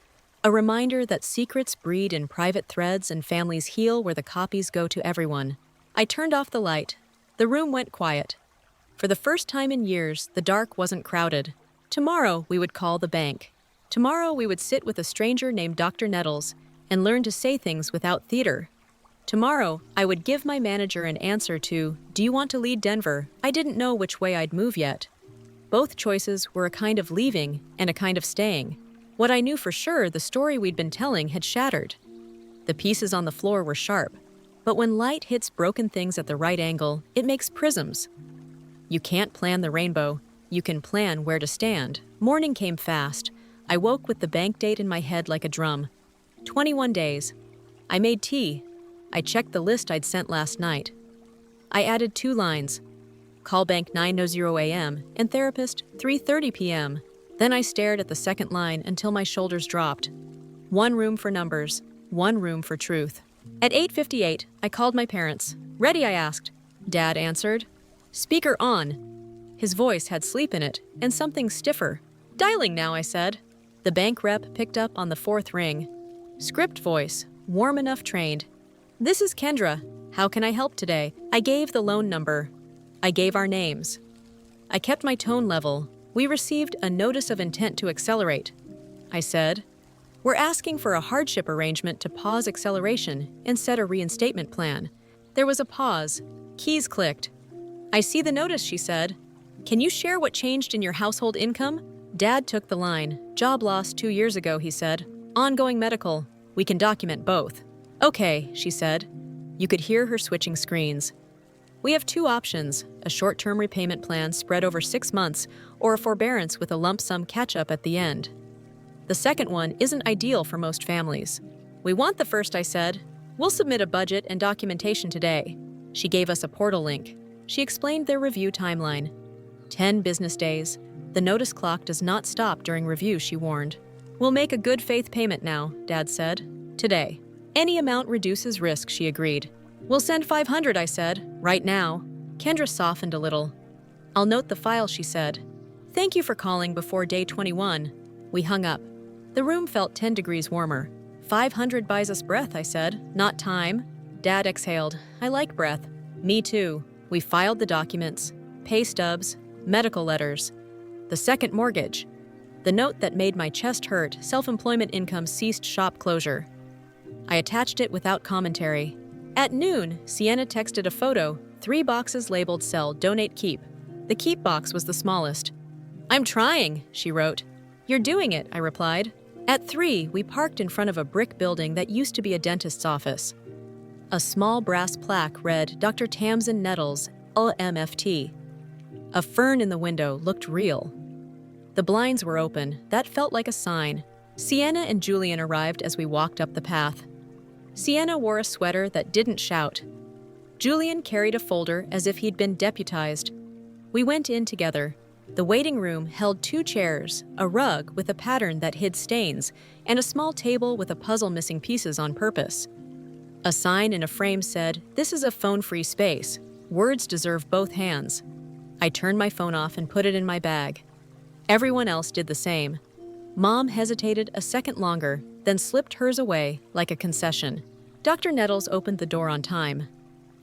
A reminder that secrets breed in private threads and families heal where the copies go to everyone. I turned off the light. The room went quiet. For the first time in years, the dark wasn't crowded. Tomorrow, we would call the bank. Tomorrow, we would sit with a stranger named Dr. Nettles and learn to say things without theater. Tomorrow, I would give my manager an answer to, "Do you want to lead Denver?" I didn't know which way I'd move yet. Both choices were a kind of leaving and a kind of staying. What I knew for sure, the story we'd been telling had shattered. The pieces on the floor were sharp, but when light hits broken things at the right angle, it makes prisms. You can't plan the rainbow. You can plan where to stand. Morning came fast. I woke with the bank date in my head like a drum. 21 days. I made tea. I checked the list I'd sent last night. I added 2 lines. Call bank 9:00 a.m. and therapist 3:30 p.m. Then I stared at the second line until my shoulders dropped. 1 room for numbers, 1 room for truth. At 8:58, I called my parents. "Ready?" I asked. Dad answered. "Speaker on." His voice had sleep in it and something stiffer. "Dialing now," I said. The bank rep picked up on the 4th ring. Script voice, warm enough trained. "This is Kendra. How can I help today?" I gave the loan number. I gave our names. I kept my tone level. "We received a notice of intent to accelerate." I said. "We're asking for a hardship arrangement to pause acceleration and set a reinstatement plan." There was a pause. Keys clicked. "I see the notice," she said. "Can you share what changed in your household income?" Dad took the line. "Job loss 2 years ago," he said. "Ongoing medical. We can document both." "Okay," she said. You could hear her switching screens. "We have 2 options, a short-term repayment plan spread over 6 months or a forbearance with a lump sum catch-up at the end. The second one isn't ideal for most families." "We want the first," I said. "We'll submit a budget and documentation today." She gave us a portal link. She explained their review timeline. 10 business days. The notice clock does not stop during review, she warned. "We'll make a good faith payment now," Dad said. "Today. Any amount reduces risk," she agreed. "We'll send 500, I said. "Right now." Kendra softened a little. "I'll note the file," she said. "Thank you for calling before day 21. We hung up. The room felt 10 degrees warmer. 500 buys us breath, I said. "Not time." Dad exhaled. "I like breath." "Me too." We filed the documents. Pay stubs. Medical letters. The second mortgage. The note that made my chest hurt, self-employment income ceased shop closure. I attached it without commentary. At noon, Sienna texted a photo, 3 boxes labeled sell, donate, keep. The keep box was the smallest. "I'm trying," she wrote. "You're doing it," I replied. At 3, we parked in front of a brick building that used to be a dentist's office. A small brass plaque read Dr. Tamsin Nettles, LMFT. A fern in the window looked real. The blinds were open. That felt like a sign. Sienna and Julian arrived as we walked up the path. Sienna wore a sweater that didn't shout. Julian carried a folder as if he'd been deputized. We went in together. The waiting room held 2 chairs, a rug with a pattern that hid stains, and a small table with a puzzle missing pieces on purpose. A sign in a frame said, "This is a phone-free space. Words deserve both hands." I turned my phone off and put it in my bag. Everyone else did the same. Mom hesitated a second longer, then slipped hers away like a concession. Dr. Nettles opened the door on time.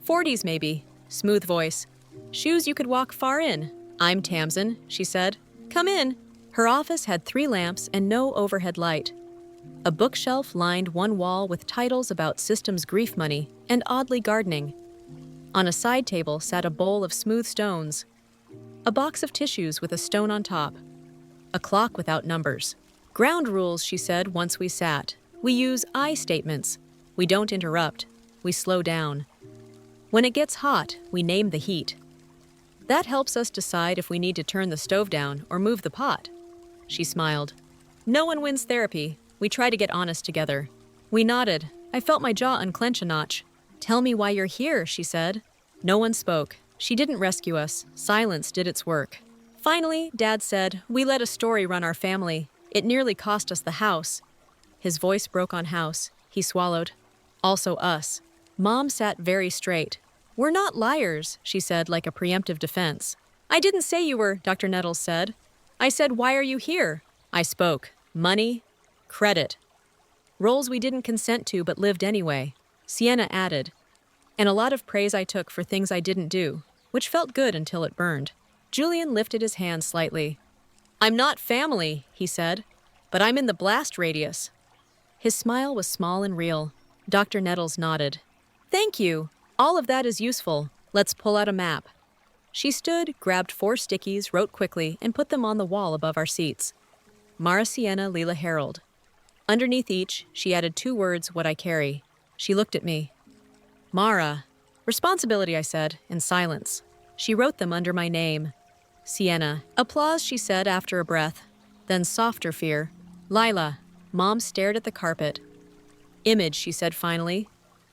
"40s maybe," smooth voice. "Shoes you could walk far in." "I'm Tamsin," she said. "Come in." Her office had 3 lamps and no overhead light. A bookshelf lined one wall with titles about systems grief money and oddly gardening. On a side table sat a bowl of smooth stones. A box of tissues with a stone on top. A clock without numbers. "Ground rules," she said once we sat. "We use I statements. We don't interrupt. We slow down. When it gets hot, we name the heat. That helps us decide if we need to turn the stove down or move the pot." She smiled. "No one wins therapy. We try to get honest together." We nodded. I felt my jaw unclench a notch. "Tell me why you're here," she said. No one spoke. She didn't rescue us. Silence did its work. Finally, Dad said, "We let a story run our family. It nearly cost us the house. His voice broke on house. He swallowed. Also us. Mom sat very straight. We're not liars, she said like a preemptive defense. I didn't say you were, Dr. Nettles said. I said, why are you here? I spoke. Money. Credit. Roles we didn't consent to but lived anyway. Sienna added. And a lot of praise I took for things I didn't do, which felt good until it burned. Julian lifted his hand slightly. I'm not family, he said, but I'm in the blast radius. His smile was small and real. Dr. Nettles nodded. Thank you. All of that is useful. Let's pull out a map. She stood, grabbed 4 stickies, wrote quickly, and put them on the wall above our seats. Mara Sienna Leela Harold. Underneath each, she added 2 words, what I carry. She looked at me. Mara. Responsibility, I said, in silence. She wrote them under my name. Sienna. Applause, she said after a breath. Then softer fear. Lila. Mom stared at the carpet. Image, she said finally.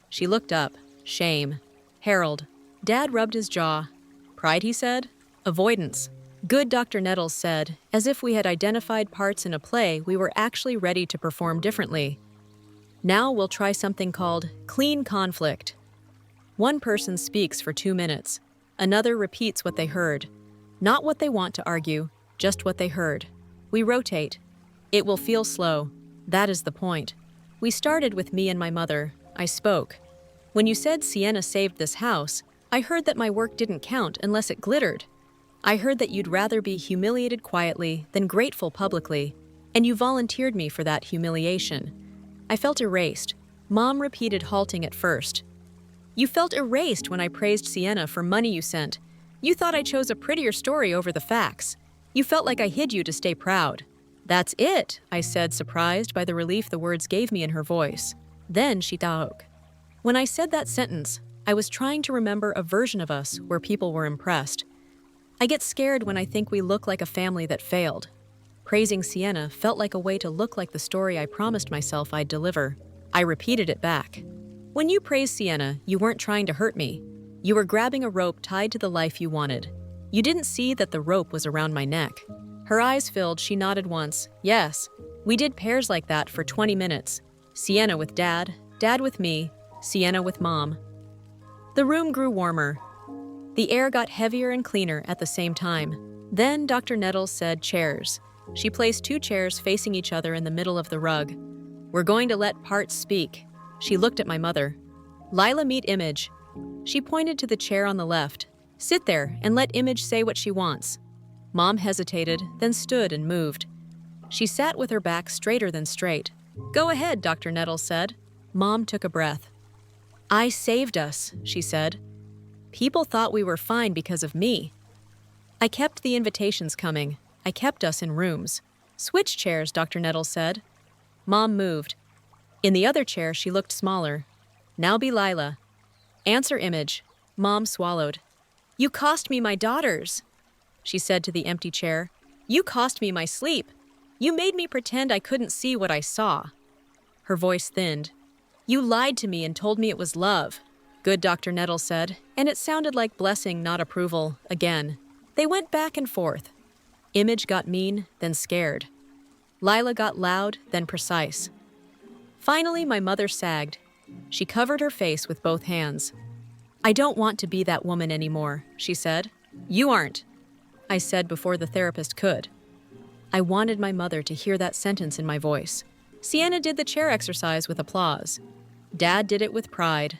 She looked up. Shame. Harold. Dad rubbed his jaw. Pride, he said. Avoidance. Good, Dr. Nettles said, as if we had identified parts in a play we were actually ready to perform differently. Now we'll try something called clean conflict. One person speaks for 2 minutes. Another repeats what they heard. Not what they want to argue, just what they heard. We rotate. It will feel slow. That is the point. We started with me and my mother. I spoke. When you said Sienna saved this house, I heard that my work didn't count unless it glittered. I heard that you'd rather be humiliated quietly than grateful publicly, and you volunteered me for that humiliation. I felt erased. Mom repeated, halting at first. You felt erased when I praised Sienna for money you sent. You thought I chose a prettier story over the facts. You felt like I hid you to stay proud. That's it, I said, surprised by the relief the words gave me in her voice. Then she spoke. When I said that sentence, I was trying to remember a version of us where people were impressed. I get scared when I think we look like a family that failed. Praising Sienna felt like a way to look like the story I promised myself I'd deliver. I repeated it back. When you praised Sienna, you weren't trying to hurt me. You were grabbing a rope tied to the life you wanted. You didn't see that the rope was around my neck. Her eyes filled, she nodded once. Yes, we did pairs like that for 20 minutes. Sienna with Dad, Dad with me, Sienna with Mom. The room grew warmer. The air got heavier and cleaner at the same time. Then Dr. Nettles said chairs. She placed 2 chairs facing each other in the middle of the rug. We're going to let parts speak. She looked at my mother. Lila, meet Image. She pointed to the chair on the left. Sit there and let Image say what she wants. Mom hesitated, then stood and moved. She sat with her back straighter than straight. Go ahead, Dr. Nettles said. Mom took a breath. I saved us, she said. People thought we were fine because of me. I kept the invitations coming. I kept us in rooms. Switch chairs, Dr. Nettles said. Mom moved. In the other chair, she looked smaller. Now be Lila. Answer Image. Mom swallowed. You cost me my daughters, she said to the empty chair. You cost me my sleep. You made me pretend I couldn't see what I saw. Her voice thinned. You lied to me and told me it was love. Good, Dr. Nettles said, and it sounded like blessing, not approval, again. They went back and forth. Image got mean, then scared. Lila got loud, then precise. Finally, my mother sagged. She covered her face with both hands. I don't want to be that woman anymore, she said. You aren't, I said before the therapist could. I wanted my mother to hear that sentence in my voice. Sienna did the chair exercise with applause. Dad did it with pride.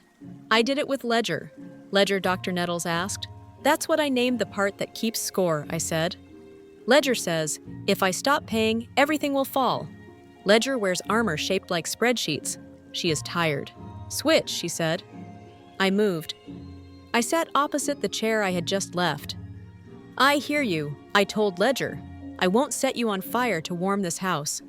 I did it with Ledger. Ledger, Dr. Nettles asked. That's what I named the part that keeps score, I said. Ledger says, if I stop paying, everything will fall. Ledger wears armor shaped like spreadsheets. She is tired. Switch, she said. I moved. I sat opposite the chair I had just left. I hear you, I told Ledger. I won't set you on fire to warm this house.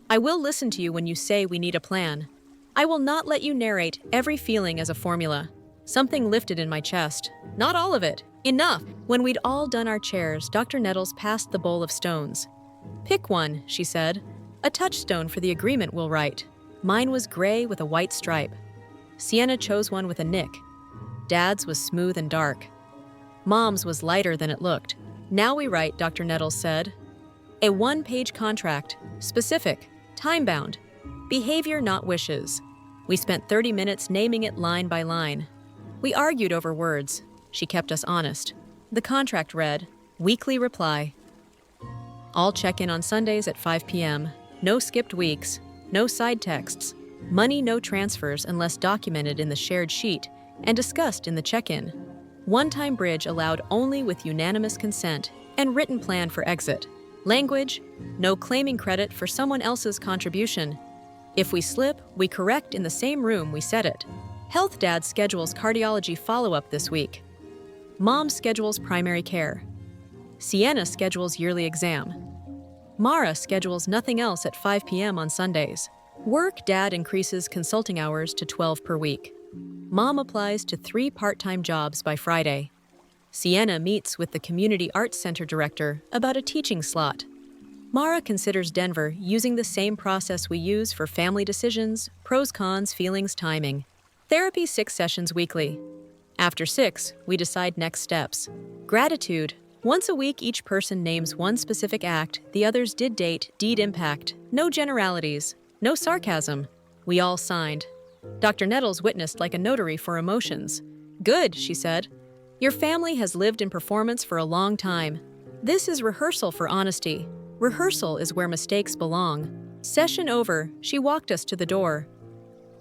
I will listen to you when you say we need a plan. I will not let you narrate every feeling as a formula. Something lifted in my chest. Not all of it. Enough! When we'd all done our chairs, Dr. Nettles passed the bowl of stones. Pick one, she said. A touchstone for the agreement we'll write. Mine was gray with a white stripe. Sienna chose one with a nick. Dad's was smooth and dark. Mom's was lighter than it looked. Now we write, Dr. Nettles said. A one-page contract, specific, time-bound, behavior not wishes. We spent 30 minutes naming it line by line. We argued over words. She kept us honest. The contract read, weekly reply. All check in on Sundays at 5 p.m. No skipped weeks, no side texts. Money no transfers unless documented in the shared sheet and discussed in the check-in. One-time bridge allowed only with unanimous consent and written plan for exit. Language, no claiming credit for someone else's contribution. If we slip, we correct in the same room we said it. Health Dad schedules cardiology follow-up this week. Mom schedules primary care. Sienna schedules yearly exam. Mara schedules nothing else at 5 p.m. on Sundays. Work Dad increases consulting hours to 12 per week. Mom applies to 3 part-time jobs by Friday. Sienna meets with the Community Arts Center director about a teaching slot. Mara considers Denver using the same process we use for family decisions, pros, cons, feelings, timing. Therapy 6 sessions weekly. After 6, we decide next steps. Gratitude. Once a week, each person names one specific act the others did date, deed impact. No generalities. No sarcasm. We all signed. Dr. Nettles witnessed like a notary for emotions. Good, she said. Your family has lived in performance for a long time. This is rehearsal for honesty. Rehearsal is where mistakes belong. Session over, she walked us to the door.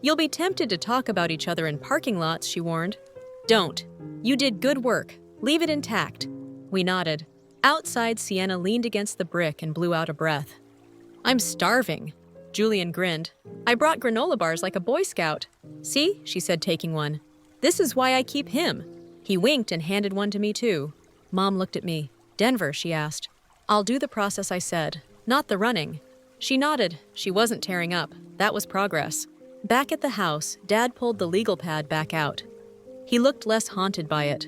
You'll be tempted to talk about each other in parking lots, she warned. Don't. You did good work. Leave it intact. We nodded. Outside, Sienna leaned against the brick and blew out a breath. I'm starving. Julian grinned. I brought granola bars like a Boy Scout. See, she said, taking one. This is why I keep him. He winked and handed one to me too. Mom looked at me. Denver, she asked. I'll do the process I said, not the running. She nodded. She wasn't tearing up. That was progress. Back at the house, Dad pulled the legal pad back out. He looked less haunted by it.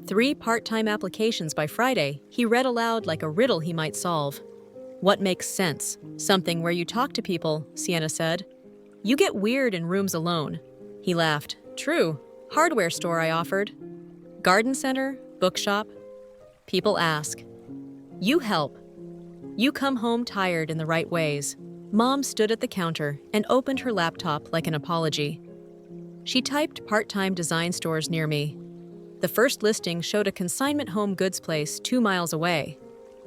3 part-time applications by Friday, he read aloud like a riddle he might solve. What makes sense? Something where you talk to people, Sienna said. You get weird in rooms alone. He laughed. True. Hardware store, I offered. Garden center, bookshop. People ask. You help. You come home tired in the right ways. Mom stood at the counter and opened her laptop like an apology. She typed part-time design stores near me. The first listing showed a consignment home goods place 2 miles away.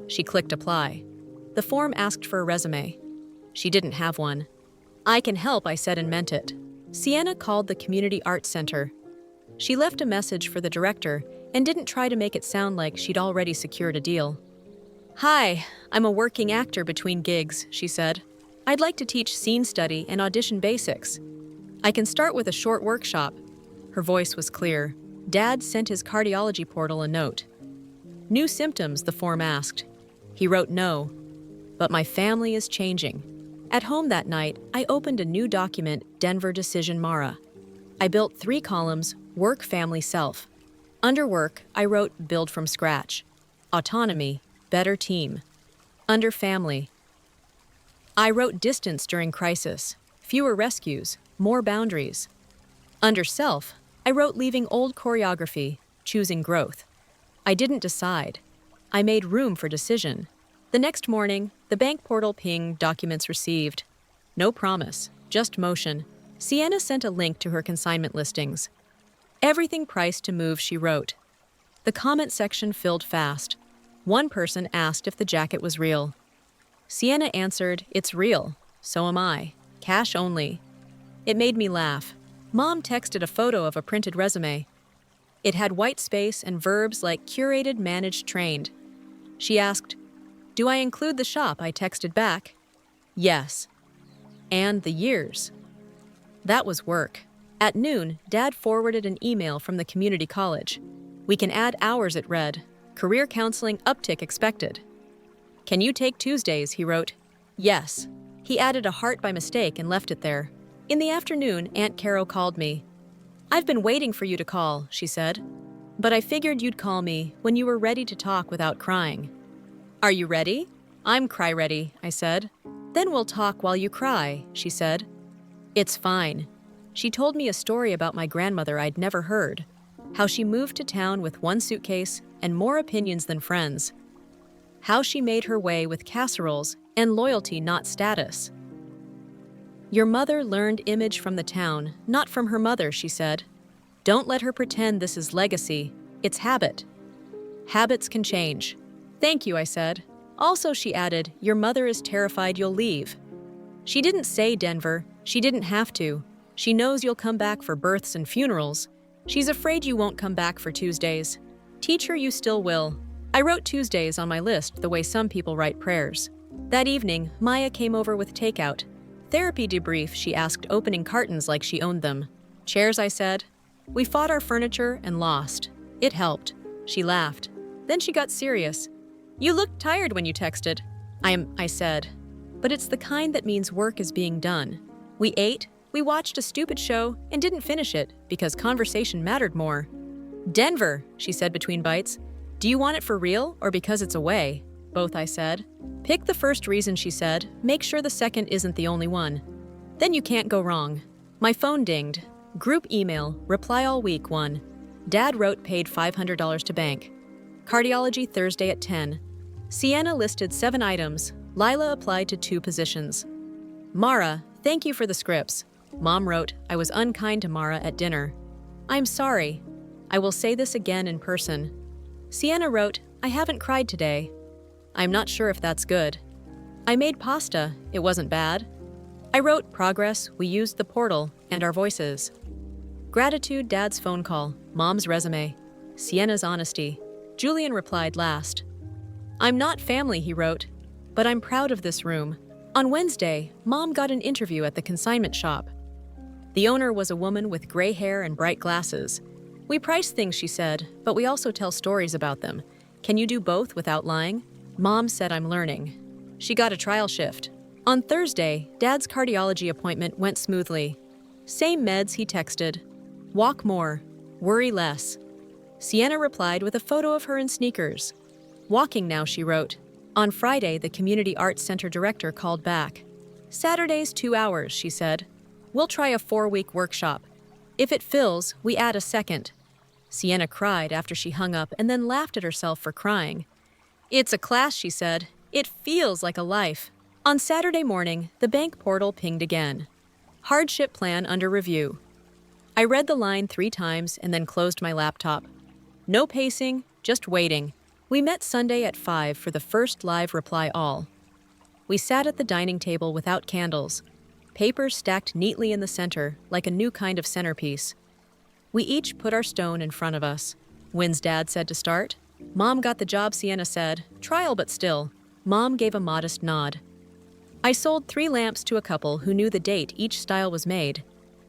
She clicked apply. The form asked for a resume. She didn't have one. I can help, I said and meant it. Sienna called the Community Arts Center. She left a message for the director and didn't try to make it sound like she'd already secured a deal. Hi, I'm a working actor between gigs, she said. I'd like to teach scene study and audition basics. I can start with a short workshop. Her voice was clear. Dad sent his cardiology portal a note. New symptoms, the form asked. He wrote no. But my family is changing. At home that night, I opened a new document, Denver Decision Mara. I built 3 columns, work, family, self. Under work, I wrote build from scratch. Autonomy, better team. Under family, I wrote distance during crisis, fewer rescues, more boundaries. Under self, I wrote leaving old choreography, choosing growth. I didn't decide. I made room for decision. The next morning, the bank portal pinged documents received. No promise, just motion. Sienna sent a link to her consignment listings. Everything priced to move, she wrote. The comment section filled fast. One person asked if the jacket was real. Sienna answered, it's real. So am I. Cash only. It made me laugh. Mom texted a photo of a printed resume. It had white space and verbs like curated, managed, trained. She asked, do I include the shop? I texted back. Yes. And the years. That was work. At noon, Dad forwarded an email from the community college. We can add hours, it read. Career counseling uptick expected. Can you take Tuesdays, he wrote. Yes. He added a heart by mistake and left it there. In the afternoon, Aunt Carol called me. I've been waiting for you to call, she said. But I figured you'd call me when you were ready to talk without crying. Are you ready? I'm cry ready, I said. Then we'll talk while you cry, she said. It's fine. She told me a story about my grandmother I'd never heard. How she moved to town with 1 suitcase and more opinions than friends. how she made her way with casseroles and loyalty not status. Your mother learned image from the town, not from her mother, she said. Don't let her pretend this is legacy, it's habit. Habits can change. Thank you, I said. Also, she added, your mother is terrified you'll leave. She didn't say Denver, she didn't have to. She knows you'll come back for births and funerals. She's afraid you won't come back for Tuesdays. Teach her you still will. I wrote Tuesdays on my list the way some people write prayers. That evening, Maya came over with takeout. Therapy debrief, she asked, opening cartons like she owned them. Chairs, I said. We fought our furniture and lost. It helped. She laughed. Then she got serious. You looked tired when you texted. I said. But it's the kind that means work is being done. We ate, we watched a stupid show, and didn't finish it because conversation mattered more. Denver, she said between bites. Do you want it for real or because it's away? Both, I said. Pick the first reason, she said. Make sure the second isn't the only one. Then you can't go wrong. My phone dinged. Group email, reply all week 1. Dad wrote paid $500 to bank. Cardiology Thursday at 10. Sienna listed 7 items. Lila applied to 2 positions. Mara, thank you for the scripts. Mom wrote, I was unkind to Mara at dinner. I'm sorry. I will say this again in person. Sienna wrote, I haven't cried today. I'm not sure if that's good. I made pasta. It wasn't bad. I wrote progress. We used the portal and our voices. Gratitude, Dad's phone call. Mom's resume. Sienna's honesty. Julian replied last. I'm not family, he wrote, but I'm proud of this room. On Wednesday, Mom got an interview at the consignment shop. The owner was a woman with gray hair and bright glasses. We price things, she said, but we also tell stories about them. Can you do both without lying? Mom said I'm learning. She got a trial shift. On Thursday, Dad's cardiology appointment went smoothly. Same meds, he texted. Walk more. Worry less. Sienna replied with a photo of her in sneakers. Walking now, she wrote. On Friday, the Community Arts Center director called back. Saturdays 2 hours, she said. We'll try a 4-week workshop. If it fills, we add a second. Sienna cried after she hung up and then laughed at herself for crying. It's a class, she said. It feels like a life. On Saturday morning, the bank portal pinged again. Hardship plan under review. I read the line 3 times and then closed my laptop. No pacing, just waiting. We met Sunday at 5 for the first live reply all. We sat at the dining table without candles. Papers stacked neatly in the center, like a new kind of centerpiece. We each put our stone in front of us. When's Dad said to start? Mom got the job, Sienna said. Trial, but still. Mom gave a modest nod. I sold 3 lamps to a couple who knew the date each style was made.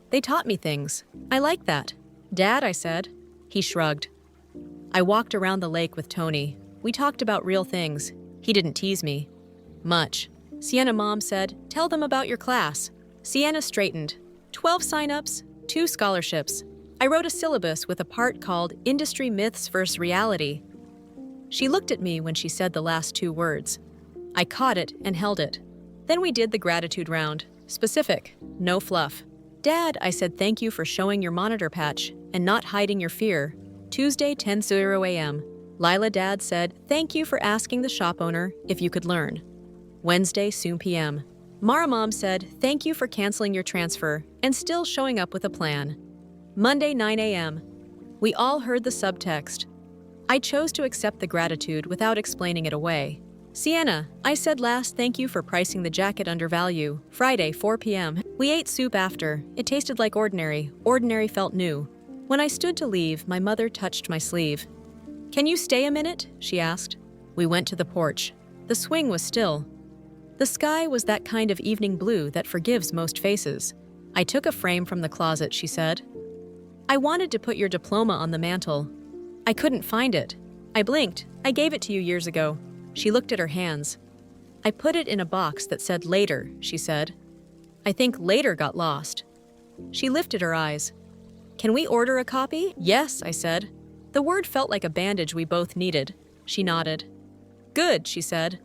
They taught me things. I like that. Dad, I said. He shrugged. I walked around the lake with Tony. We talked about real things. He didn't tease me. Much. Sienna, Mom said, tell them about your class. Sienna straightened. 12 sign-ups, 2 scholarships. I wrote a syllabus with a part called Industry Myths vs. Reality. She looked at me when she said the last 2 words. I caught it and held it. Then we did the gratitude round. Specific, no fluff. Dad, I said thank you for showing your monitor patch and not hiding your fear. Tuesday, 10:00 a.m. Lila, Dad said, thank you for asking the shop owner if you could learn. Wednesday, soon p.m. Mara, Mom said, thank you for canceling your transfer and still showing up with a plan. Monday, 9 a.m. We all heard the subtext. I chose to accept the gratitude without explaining it away. Sienna, I said last thank you for pricing the jacket under value. Friday, 4 p.m. We ate soup after. It tasted like ordinary. Ordinary felt new. When I stood to leave, my mother touched my sleeve. Can you stay a minute? She asked. We went to the porch. The swing was still. The sky was that kind of evening blue that forgives most faces. I took a frame from the closet, she said. I wanted to put your diploma on the mantle. I couldn't find it. I blinked. I gave it to you years ago. She looked at her hands. I put it in a box that said later, she said. I think later got lost. She lifted her eyes. Can we order a copy? Yes, I said. The word felt like a bandage we both needed. She nodded. Good, she said.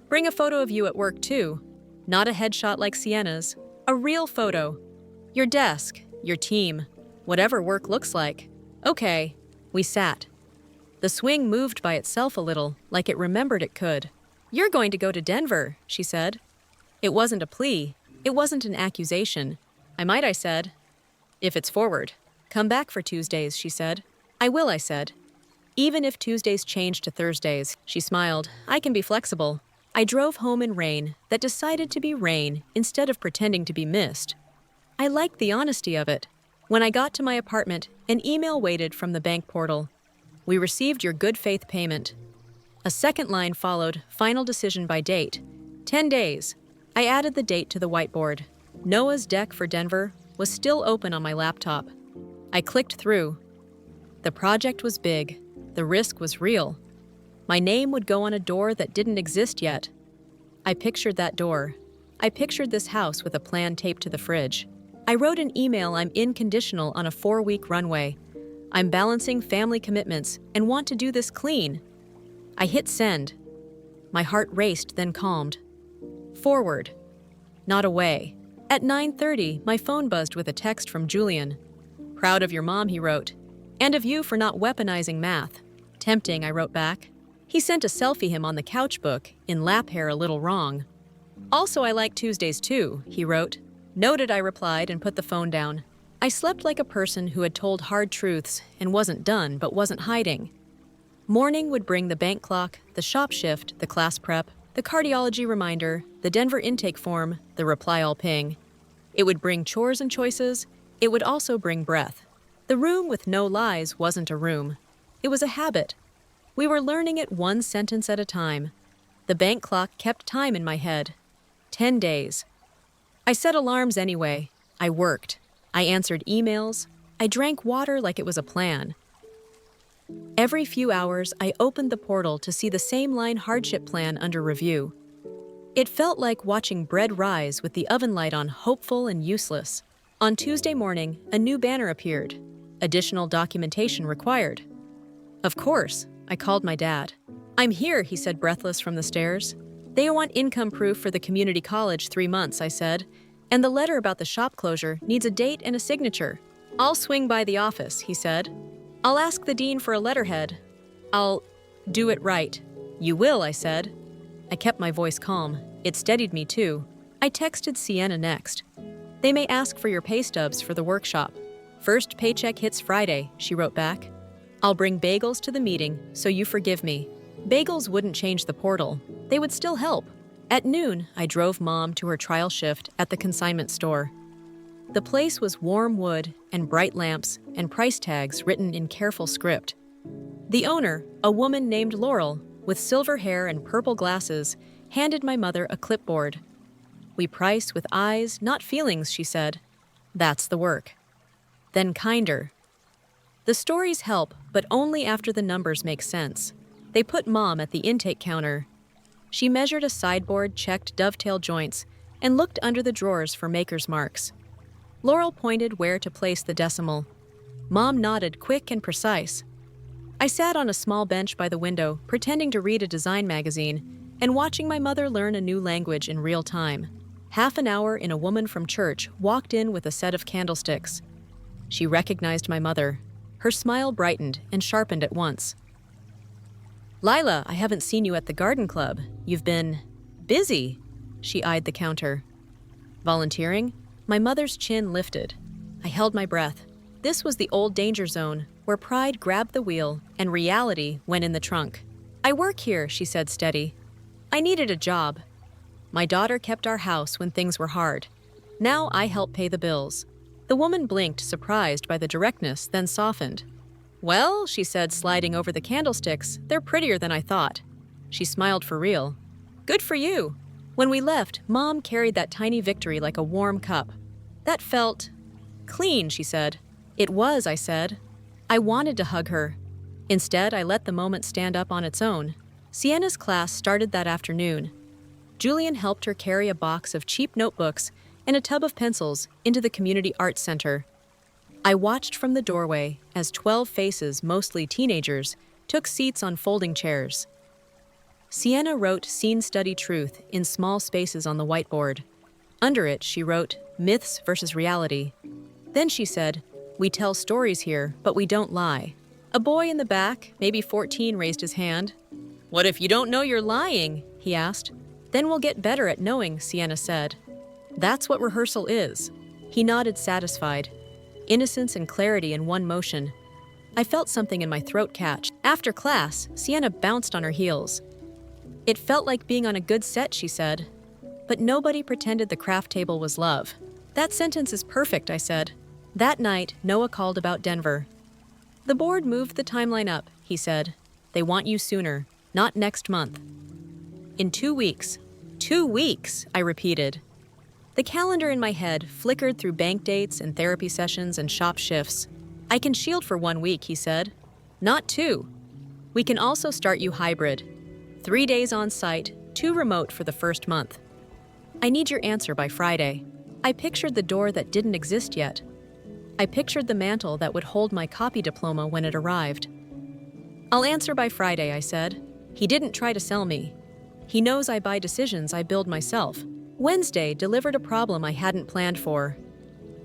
Bring a photo of you at work too. Not a headshot like Sienna's. A real photo. Your desk, your team, whatever work looks like. Okay. We sat. The swing moved by itself a little, like it remembered it could. "You're going to go to Denver," she said. It wasn't a plea. It wasn't an accusation. I said. "If it's forward. Come back for Tuesdays," she said. "I will," I said. "Even if Tuesdays change to Thursdays," she smiled. "I can be flexible." I drove home in rain that decided to be rain instead of pretending to be mist. I liked the honesty of it. When I got to my apartment, an email waited from the bank portal. "We received your good faith payment." A second line followed, final decision by date. 10 days. I added the date to the whiteboard. Noah's Deck for Denver was still open on my laptop. I clicked through. The project was big. The risk was real. My name would go on a door that didn't exist yet. I pictured that door. I pictured this house with a plan taped to the fridge. I wrote an email I'm inconditional on a 4-week runway. I'm balancing family commitments and want to do this clean. I hit send. My heart raced, then calmed. Forward. Not away. At 9:30, my phone buzzed with a text from Julian. "Proud of your mom," he wrote. "And of you for not weaponizing math." Tempting, I wrote back. He sent a selfie him on the couch book, in lap hair a little wrong. "Also, I like Tuesdays too," he wrote. Noted, I replied and put the phone down. I slept like a person who had told hard truths and wasn't done but wasn't hiding. Morning would bring the bank clock, the shop shift, the class prep, the cardiology reminder, the Denver intake form, the reply all ping. It would bring chores and choices. It would also bring breath. The room with no lies wasn't a room. It was a habit. We were learning it one sentence at a time. The bank clock kept time in my head. 10 days. I set alarms anyway. I worked. I answered emails. I drank water like it was a plan. Every few hours, I opened the portal to see the same line hardship plan under review. It felt like watching bread rise with the oven light on, hopeful and useless. On Tuesday morning, a new banner appeared. Additional documentation required. Of course, I called my dad. "I'm here," he said, breathless from the stairs. "They want income proof for the community college 3 months," I said. "And the letter about the shop closure needs a date and a signature." "I'll swing by the office," he said. "I'll ask the dean for a letterhead. I'll do it right." "You will," I said. I kept my voice calm. It steadied me too. I texted Sienna next. "They may ask for your pay stubs for the workshop. First paycheck hits Friday," she wrote back. "I'll bring bagels to the meeting, so you forgive me." Bagels wouldn't change the portal. They would still help. At noon, I drove Mom to her trial shift at the consignment store. The place was warm wood and bright lamps and price tags written in careful script. The owner, a woman named Laurel, with silver hair and purple glasses, handed my mother a clipboard. "We price with eyes, not feelings," she said. "That's the work." Then kinder. The stories help, but only after the numbers make sense. They put Mom at the intake counter. She measured a sideboard, checked dovetail joints, and looked under the drawers for maker's marks. Laurel pointed where to place the decimal. Mom nodded, quick and precise. I sat on a small bench by the window, pretending to read a design magazine, and watching my mother learn a new language in real time. Half an hour in, a woman from church walked in with a set of candlesticks. She recognized my mother. Her smile brightened and sharpened at once. "Lila, I haven't seen you at the garden club. You've been busy." She eyed the counter. "Volunteering?" My mother's chin lifted. I held my breath. This was the old danger zone, where pride grabbed the wheel and reality went in the trunk. "I work here," she said, steady. "I needed a job. My daughter kept our house when things were hard. Now I help pay the bills." The woman blinked, surprised by the directness, then softened. "Well," she said, sliding over the candlesticks, "they're prettier than I thought." She smiled for real. "Good for you." When we left, Mom carried that tiny victory like a warm cup. "That felt clean," she said. "It was," I said. I wanted to hug her. Instead, I let the moment stand up on its own. Sienna's class started that afternoon. Julian helped her carry a box of cheap notebooks and a tub of pencils into the community arts center. I watched from the doorway as 12 faces, mostly teenagers, took seats on folding chairs. Sienna wrote Scene Study Truth in small spaces on the whiteboard. Under it, she wrote Myths versus Reality. Then she said, "We tell stories here, but we don't lie." A boy in the back, maybe 14, raised his hand. What if you don't know you're lying? He asked. Then we'll get better at knowing, Sienna said. That's what rehearsal is. He nodded, satisfied. Innocence and clarity in one motion. I felt something in my throat catch. After class, Sienna bounced on her heels. It felt like being on a good set, she said. But nobody pretended the craft table was love. That sentence is perfect, I said. That night, Noah called about Denver. The board moved the timeline up, he said. They want you sooner, not next month. In 2 weeks. 2 weeks, I repeated. The calendar in my head flickered through bank dates and therapy sessions and shop shifts. I can shield for 1 week, he said. Not 2. We can also start you hybrid. 3 days on site, 2 remote for the first month. I need your answer by Friday. I pictured the door that didn't exist yet. I pictured the mantle that would hold my copy diploma when it arrived. I'll answer by Friday, I said. He didn't try to sell me. He knows I buy decisions I build myself. Wednesday delivered a problem I hadn't planned for.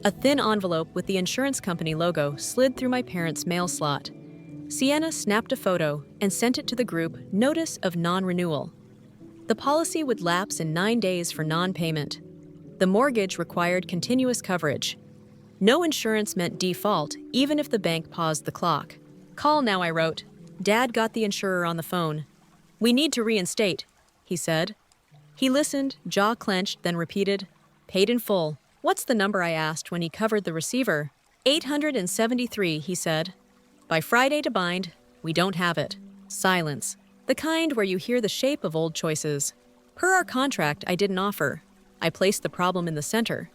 A thin envelope with the insurance company logo slid through my parents' mail slot. Sienna snapped a photo and sent it to the group Notice of Non-Renewal. The policy would lapse in 9 days for non-payment. The mortgage required continuous coverage. No insurance meant default, even if the bank paused the clock. Call now, I wrote. Dad got the insurer on the phone. We need to reinstate, he said. He listened, jaw clenched, then repeated, paid in full. What's the number, I asked when he covered the receiver. 873, he said. By Friday to bind, we don't have it. Silence. The kind where you hear the shape of old choices. Per our contract, I didn't offer. I placed the problem in the center.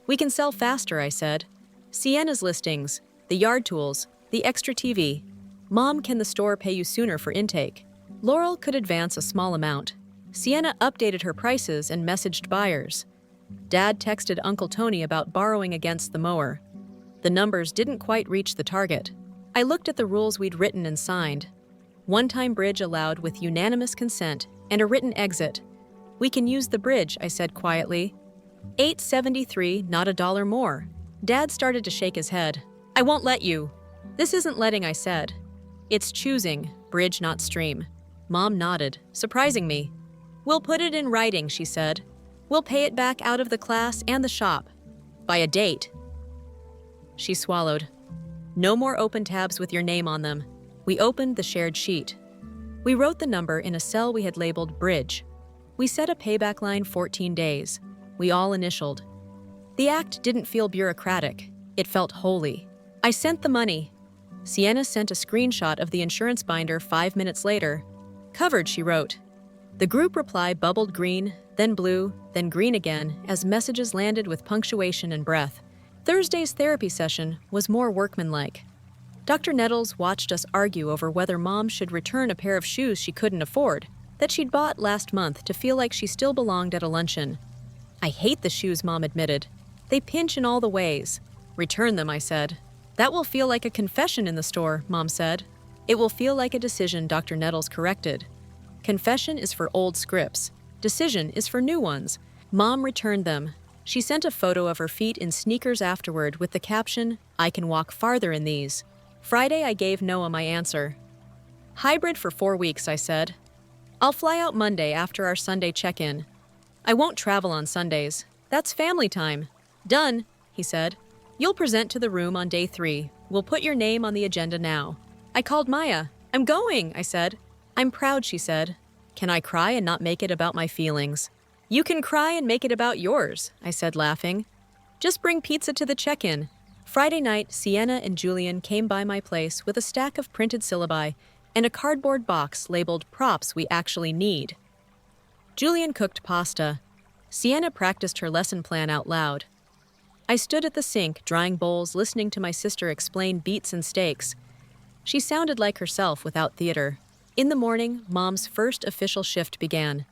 We can sell faster, I said. Sienna's listings, the yard tools, the extra TV. Mom, can the store pay you sooner for intake? Laurel could advance a small amount. Sienna updated her prices and messaged buyers. Dad texted Uncle Tony about borrowing against the mower. The numbers didn't quite reach the target. I looked at the rules we'd written and signed. One-time bridge allowed with unanimous consent and a written exit. We can use the bridge, I said quietly. $873, not $1 more. Dad started to shake his head. I won't let you. This isn't letting, I said. It's choosing, bridge not stream. Mom nodded, surprising me. We'll put it in writing, she said. We'll pay it back out of the class and the shop. By a date. She swallowed. No more open tabs with your name on them. We opened the shared sheet. We wrote the number in a cell we had labeled Bridge. We set a payback line 14 days. We all initialed. The act didn't feel bureaucratic. It felt holy. I sent the money. Sienna sent a screenshot of the insurance binder 5 minutes later. Covered, she wrote. The group reply bubbled green, then blue, then green again as messages landed with punctuation and breath. Thursday's therapy session was more workmanlike. Dr. Nettles watched us argue over whether Mom should return a pair of shoes she couldn't afford, that she'd bought last month to feel like she still belonged at a luncheon. I hate the shoes, Mom admitted. They pinch in all the ways. Return them, I said. That will feel like a confession in the store, Mom said. It will feel like a decision, Dr. Nettles corrected. Confession is for old scripts. Decision is for new ones. Mom returned them. She sent a photo of her feet in sneakers afterward with the caption, I can walk farther in these. Friday, I gave Noah my answer. Hybrid for 4 weeks, I said. I'll fly out Monday after our Sunday check-in. I won't travel on Sundays. That's family time. Done, he said. You'll present to the room on day 3. We'll put your name on the agenda now. I called Maya. I'm going, I said. I'm proud, she said. Can I cry and not make it about my feelings? You can cry and make it about yours, I said, laughing. Just bring pizza to the check-in. Friday night, Sienna and Julian came by my place with a stack of printed syllabi and a cardboard box labeled Props We Actually Need. Julian cooked pasta. Sienna practiced her lesson plan out loud. I stood at the sink, drying bowls, listening to my sister explain beets and steaks. She sounded like herself without theater. In the morning, Mom's first official shift began.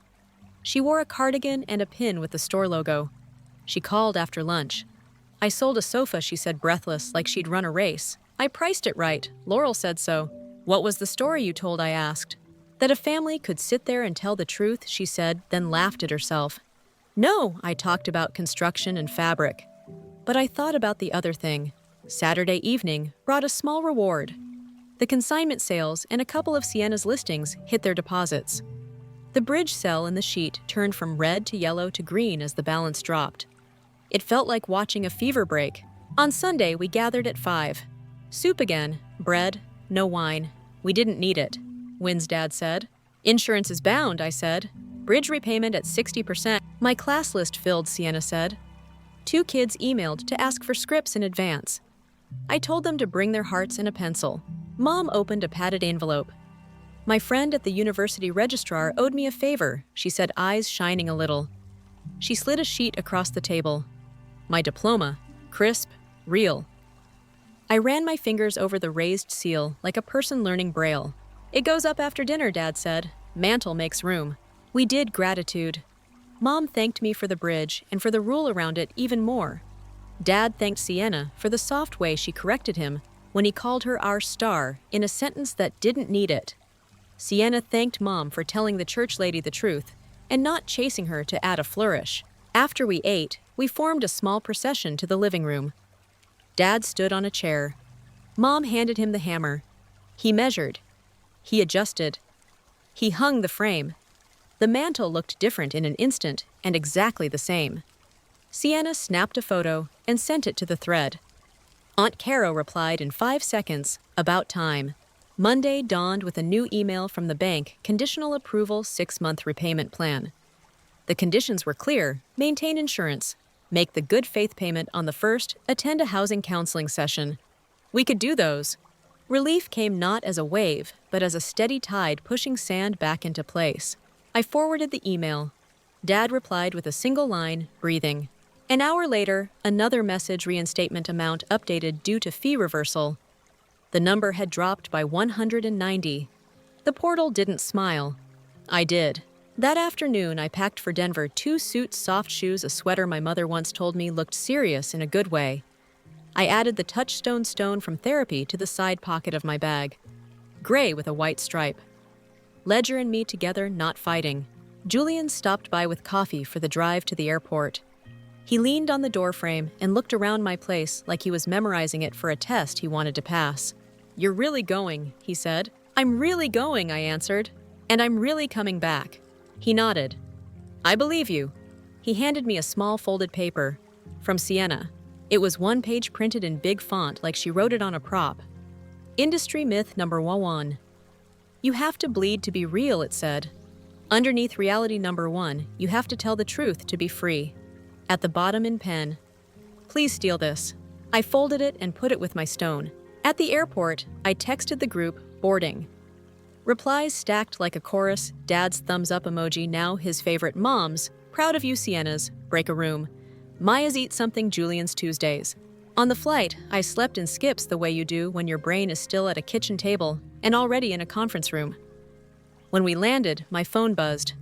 She wore a cardigan and a pin with the store logo. She called after lunch. I sold a sofa, she said, breathless, like she'd run a race. I priced it right. Laurel said so. What was the story you told, I asked. That a family could sit there and tell the truth, she said, then laughed at herself. No, I talked about construction and fabric. But I thought about the other thing. Saturday evening brought a small reward. The consignment sales and a couple of Sienna's listings hit their deposits. The bridge cell in the sheet turned from red to yellow to green as the balance dropped. It felt like watching a fever break. On Sunday, we gathered at 5. Soup again, bread, no wine. We didn't need it, Wynn's dad said. Insurance is bound, I said. Bridge repayment at 60%. My class list filled, Sienna said. 2 kids emailed to ask for scripts in advance. I told them to bring their hearts and a pencil. Mom opened a padded envelope. My friend at the university registrar owed me a favor, she said, eyes shining a little. She slid a sheet across the table. My diploma, crisp, real. I ran my fingers over the raised seal like a person learning Braille. It goes up after dinner, Dad said. Mantle makes room. We did gratitude. Mom thanked me for the bridge and for the rule around it even more. Dad thanked Sienna for the soft way she corrected him when he called her our star in a sentence that didn't need it. Sienna thanked Mom for telling the church lady the truth and not chasing her to add a flourish. After we ate, we formed a small procession to the living room. Dad stood on a chair. Mom handed him the hammer. He measured. He adjusted. He hung the frame. The mantle looked different in an instant and exactly the same. Sienna snapped a photo and sent it to the thread. Aunt Caro replied in 5 seconds, about time. Monday dawned with a new email from the bank, conditional approval 6-month repayment plan. The conditions were clear: maintain insurance, make the good faith payment on the 1st, attend a housing counseling session. We could do those. Relief came not as a wave, but as a steady tide pushing sand back into place. I forwarded the email. Dad replied with a single line, breathing. An hour later, another message: reinstatement amount updated due to fee reversal. The number had dropped by 190. The portal didn't smile. I did. That afternoon, I packed for Denver 2 suits, soft shoes, a sweater my mother once told me looked serious in a good way. I added the touchstone stone from therapy to the side pocket of my bag. Gray with a white stripe. Ledger and me together, not fighting. Julian stopped by with coffee for the drive to the airport. He leaned on the doorframe and looked around my place like he was memorizing it for a test he wanted to pass. You're really going, he said. I'm really going, I answered. And I'm really coming back. He nodded. I believe you. He handed me a small folded paper. From Sienna. It was 1 page printed in big font like she wrote it on a prop. Industry myth number 1. You have to bleed to be real, it said. Underneath reality number 1, you have to tell the truth to be free. At the bottom in pen, please steal this. I folded it and put it with my stone. At the airport, I texted the group, boarding. Replies stacked like a chorus, Dad's thumbs up emoji, now his favorite, Mom's, proud of you Sienna's, break a room. Maya's eat something, Julian's Tuesdays. On the flight, I slept in skips the way you do when your brain is still at a kitchen table and already in a conference room. When we landed, my phone buzzed.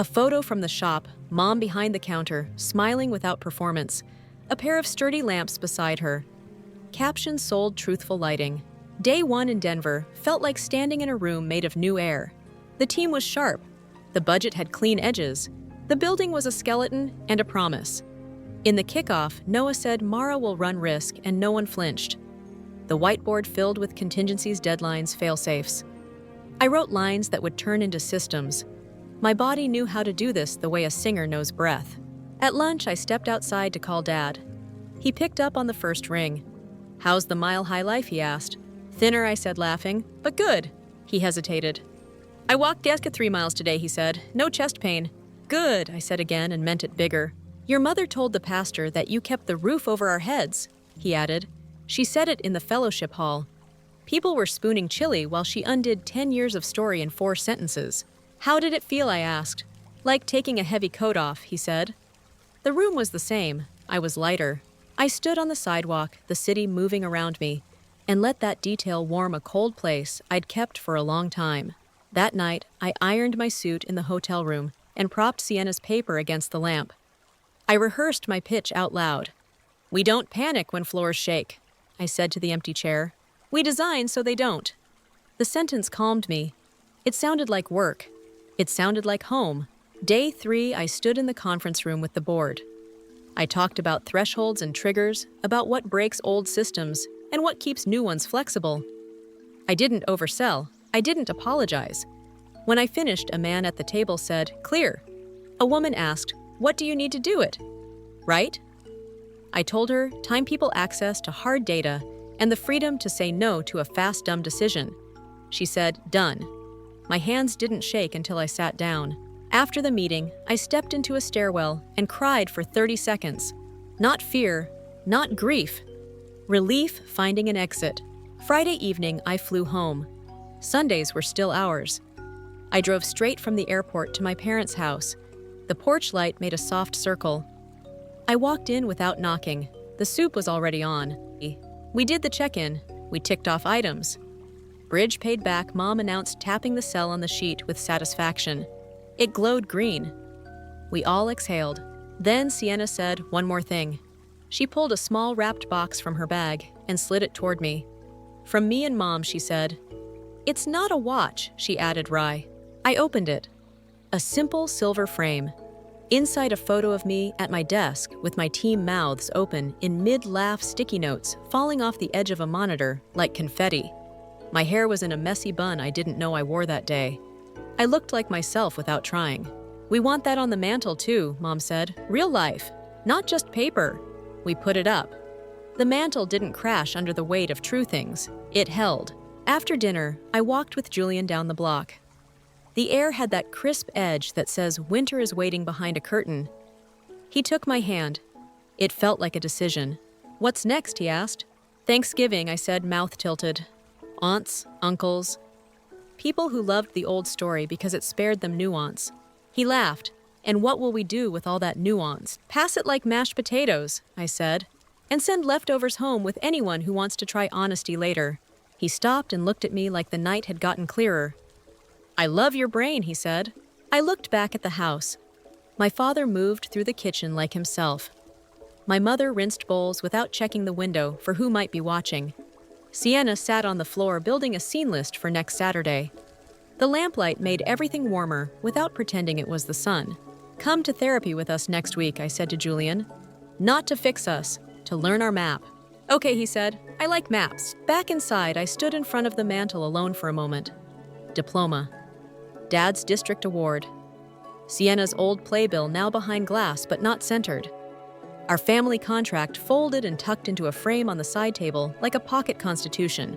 A photo from the shop, Mom behind the counter, smiling without performance. A pair of sturdy lamps beside her. Caption: sold truthful lighting. Day 1 in Denver felt like standing in a room made of new air. The team was sharp. The budget had clean edges. The building was a skeleton and a promise. In the kickoff, Noah said Mara will run risk, and no one flinched. The whiteboard filled with contingencies, deadlines, fail-safes. I wrote lines that would turn into systems. My body knew how to do this the way a singer knows breath. At lunch, I stepped outside to call Dad. He picked up on the first ring. How's the mile-high life, he asked. Thinner, I said, laughing, but good. He hesitated. I walked Deska 3 miles today, he said. No chest pain. Good, I said again and meant it bigger. Your mother told the pastor that you kept the roof over our heads, he added. She said it in the fellowship hall. People were spooning chili while she undid 10 years of story in 4 sentences. How did it feel, I asked. Like taking a heavy coat off, he said. The room was the same. I was lighter. I stood on the sidewalk, the city moving around me, and let that detail warm a cold place I'd kept for a long time. That night, I ironed my suit in the hotel room and propped Sienna's paper against the lamp. I rehearsed my pitch out loud. We don't panic when floors shake, I said to the empty chair. We design so they don't. The sentence calmed me. It sounded like work. It sounded like home. Day 3, I stood in the conference room with the board. I talked about thresholds and triggers, about what breaks old systems and what keeps new ones flexible. I didn't oversell. I didn't apologize. When I finished, a man at the table said, "Clear." A woman asked, "What do you need to do it?" Right? I told her, time people access to hard data and the freedom to say no to a fast, dumb decision. She said, "Done." My hands didn't shake until I sat down. After the meeting, I stepped into a stairwell and cried for 30 seconds. Not fear, not grief. Relief finding an exit. Friday evening, I flew home. Sundays were still ours. I drove straight from the airport to my parents' house. The porch light made a soft circle. I walked in without knocking. The soup was already on. We did the check-in. We ticked off items. Bridge paid back, Mom announced, tapping the cell on the sheet with satisfaction. It glowed green. We all exhaled. Then Sienna said, "One more thing." She pulled a small wrapped box from her bag and slid it toward me. "From me and Mom," she said. "It's not a watch," she added wry. I opened it. A simple silver frame. Inside, a photo of me at my desk with my team mouths open in mid-laugh, sticky notes falling off the edge of a monitor like confetti. My hair was in a messy bun I didn't know I wore that day. I looked like myself without trying. "We want that on the mantle too," Mom said. "Real life, not just paper." We put it up. The mantle didn't crash under the weight of true things. It held. After dinner, I walked with Julian down the block. The air had that crisp edge that says winter is waiting behind a curtain. He took my hand. It felt like a decision. "What's next?" he asked. "Thanksgiving," I said, mouth tilted. "Aunts, uncles, people who loved the old story because it spared them nuance." He laughed. "And what will we do with all that nuance?" "Pass it like mashed potatoes," I said, "and send leftovers home with anyone who wants to try honesty later." He stopped and looked at me like the night had gotten clearer. "I love your brain," he said. I looked back at the house. My father moved through the kitchen like himself. My mother rinsed bowls without checking the window for who might be watching. Sienna sat on the floor building a scene list for next Saturday. The lamplight made everything warmer without pretending it was the sun. "Come to therapy with us next week," I said to Julian. "Not to fix us, to learn our map." "Okay," he said. "I like maps." Back inside, I stood in front of the mantle alone for a moment. Diploma. Dad's district award. Sienna's old playbill now behind glass but not centered. Our family contract folded and tucked into a frame on the side table like a pocket constitution.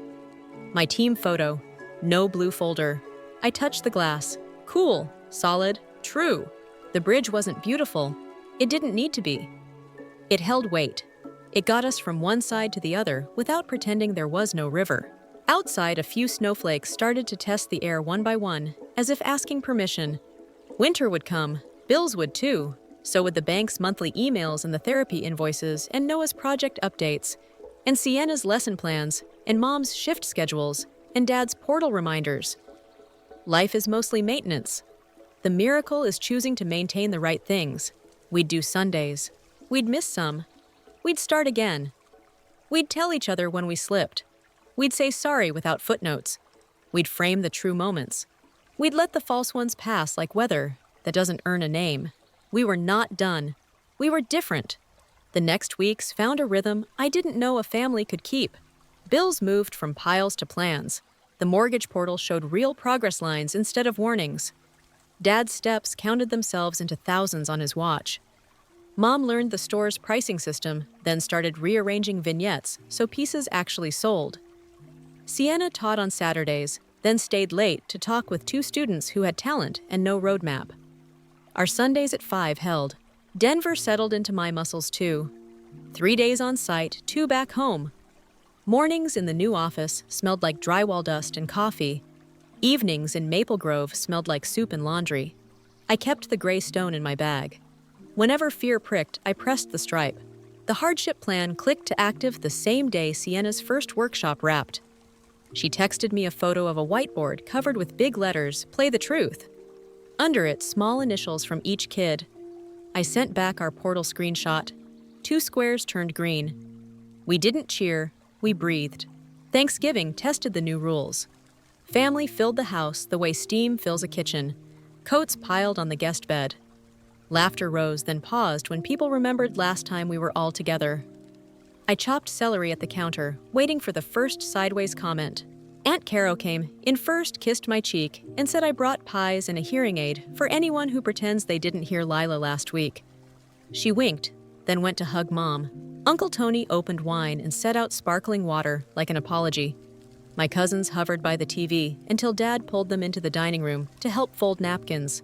My team photo. No blue folder. I touched the glass. Cool, solid, true. The bridge wasn't beautiful. It didn't need to be. It held weight. It got us from one side to the other without pretending there was no river. Outside, a few snowflakes started to test the air one by one, as if asking permission. Winter would come, bills would too. So would the bank's monthly emails and the therapy invoices and Noah's project updates, and Sienna's lesson plans, and Mom's shift schedules, and Dad's portal reminders. Life is mostly maintenance. The miracle is choosing to maintain the right things. We'd do Sundays. We'd miss some. We'd start again. We'd tell each other when we slipped. We'd say sorry without footnotes. We'd frame the true moments. We'd let the false ones pass like weather that doesn't earn a name. We were not done. We were different. The next weeks found a rhythm I didn't know a family could keep. Bills moved from piles to plans. The mortgage portal showed real progress lines instead of warnings. Dad's steps counted themselves into thousands on his watch. Mom learned the store's pricing system, then started rearranging vignettes so pieces actually sold. Sienna taught on Saturdays, then stayed late to talk with 2 students who had talent and no roadmap. Our Sundays at 5 held. Denver settled into my muscles too. 3 days on site, 2 back home. Mornings in the new office smelled like drywall dust and coffee. Evenings in Maple Grove smelled like soup and laundry. I kept the gray stone in my bag. Whenever fear pricked, I pressed the stripe. The hardship plan clicked to active the same day Sienna's first workshop wrapped. She texted me a photo of a whiteboard covered with big letters, "Play the truth." Under it, small initials from each kid. I sent back our portal screenshot. 2 squares turned green. We didn't cheer, we breathed. Thanksgiving tested the new rules. Family filled the house the way steam fills a kitchen. Coats piled on the guest bed. Laughter rose, then paused when people remembered last time we were all together. I chopped celery at the counter, waiting for the first sideways comment. Aunt Caro came in first, kissed my cheek, and said I brought pies and a hearing aid for anyone who pretends they didn't hear Lila last week. She winked, then went to hug Mom. Uncle Tony opened wine and set out sparkling water like an apology. My cousins hovered by the TV until Dad pulled them into the dining room to help fold napkins.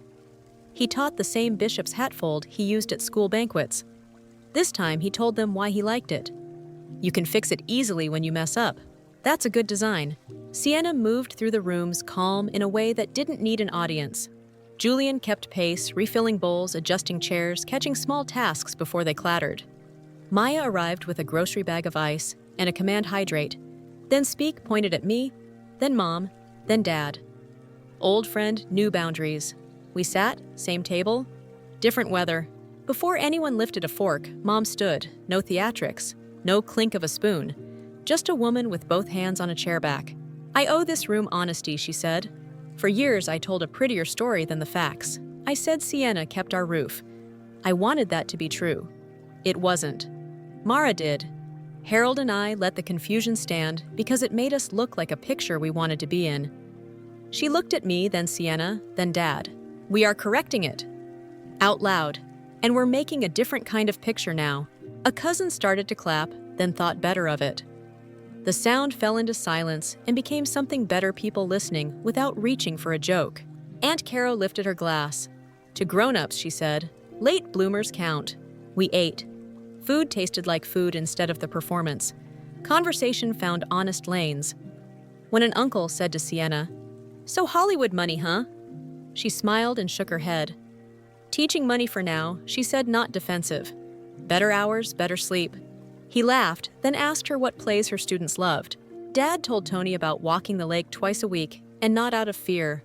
He taught the same bishop's hat fold he used at school banquets. This time he told them why he liked it. You can fix it easily when you mess up. That's a good design. Sienna moved through the rooms calm in a way that didn't need an audience. Julian kept pace, refilling bowls, adjusting chairs, catching small tasks before they clattered. Maya arrived with a grocery bag of ice and a command hydrate. Then Speak pointed at me, then Mom, then Dad. Old friend, new boundaries. We sat, same table, different weather. Before anyone lifted a fork, Mom stood, no theatrics, no clink of a spoon, just a woman with both hands on a chair back. I owe this room honesty, she said. For years, I told a prettier story than the facts. I said Sienna kept our roof. I wanted that to be true. It wasn't. Mara did. Harold and I let the confusion stand because it made us look like a picture we wanted to be in. She looked at me, then Sienna, then Dad. We are correcting it. Out loud. And we're making a different kind of picture now. A cousin started to clap, then thought better of it. The sound fell into silence and became something better people listening without reaching for a joke. Aunt Caro lifted her glass. To grown-ups, she said, late bloomers count. We ate. Food tasted like food instead of the performance. Conversation found honest lanes. When an uncle said to Sienna, "So Hollywood money, huh?" She smiled and shook her head. Teaching money for now, she said, not defensive. Better hours, better sleep. He laughed, then asked her what plays her students loved. Dad told Tony about walking the lake twice a week, and not out of fear.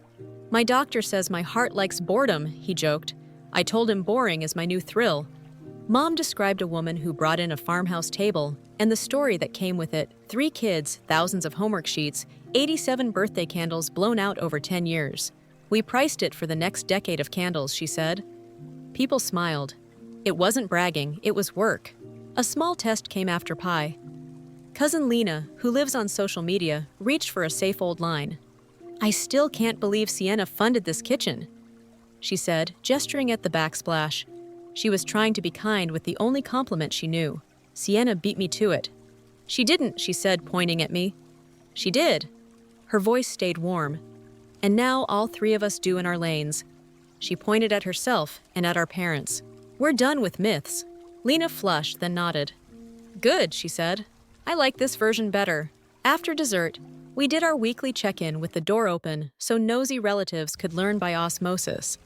My doctor says my heart likes boredom, he joked. I told him boring is my new thrill. Mom described a woman who brought in a farmhouse table, and the story that came with it, 3 kids, thousands of homework sheets, 87 birthday candles blown out over 10 years. We priced it for the next decade of candles, she said. People smiled. It wasn't bragging, it was work. A small test came after pie. Cousin Lena, who lives on social media, reached for a safe old line. I still can't believe Sienna funded this kitchen, she said, gesturing at the backsplash. She was trying to be kind with the only compliment she knew. Sienna beat me to it. She didn't, she said, pointing at me. She did. Her voice stayed warm. And now all 3 of us do in our lanes. She pointed at herself and at our parents. We're done with myths. Lena flushed, then nodded. Good, she said. I like this version better. After dessert, we did our weekly check-in with the door open so nosy relatives could learn by osmosis.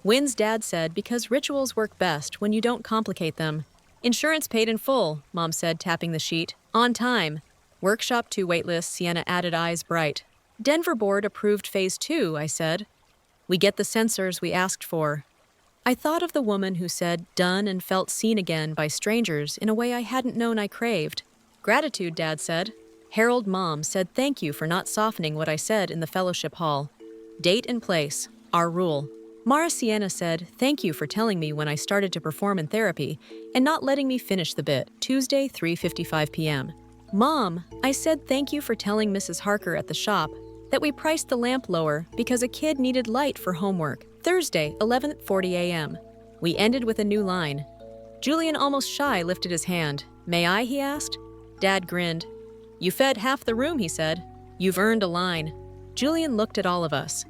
Wynn's dad said because rituals work best when you don't complicate them. Insurance paid in full, Mom said, tapping the sheet. On time. Workshop 2 waitlist, Sienna added, eyes bright. Denver board approved phase 2, I said. We get the sensors we asked for. I thought of the woman who said done and felt seen again by strangers in a way I hadn't known I craved. Gratitude, Dad said. Harold, Mom said thank you for not softening what I said in the fellowship hall. Date and place, our rule. Mara Sienna said thank you for telling me when I started to perform in therapy and not letting me finish the bit, Tuesday, 3:55 p.m. Mom, I said thank you for telling Mrs. Harker at the shop that we priced the lamp lower because a kid needed light for homework, Thursday, 11:40 a.m. We ended with a new line. Julian, almost shy, lifted his hand. May I, he asked. Dad grinned. You fed half the room, he said. You've earned a line. Julian looked at all of us.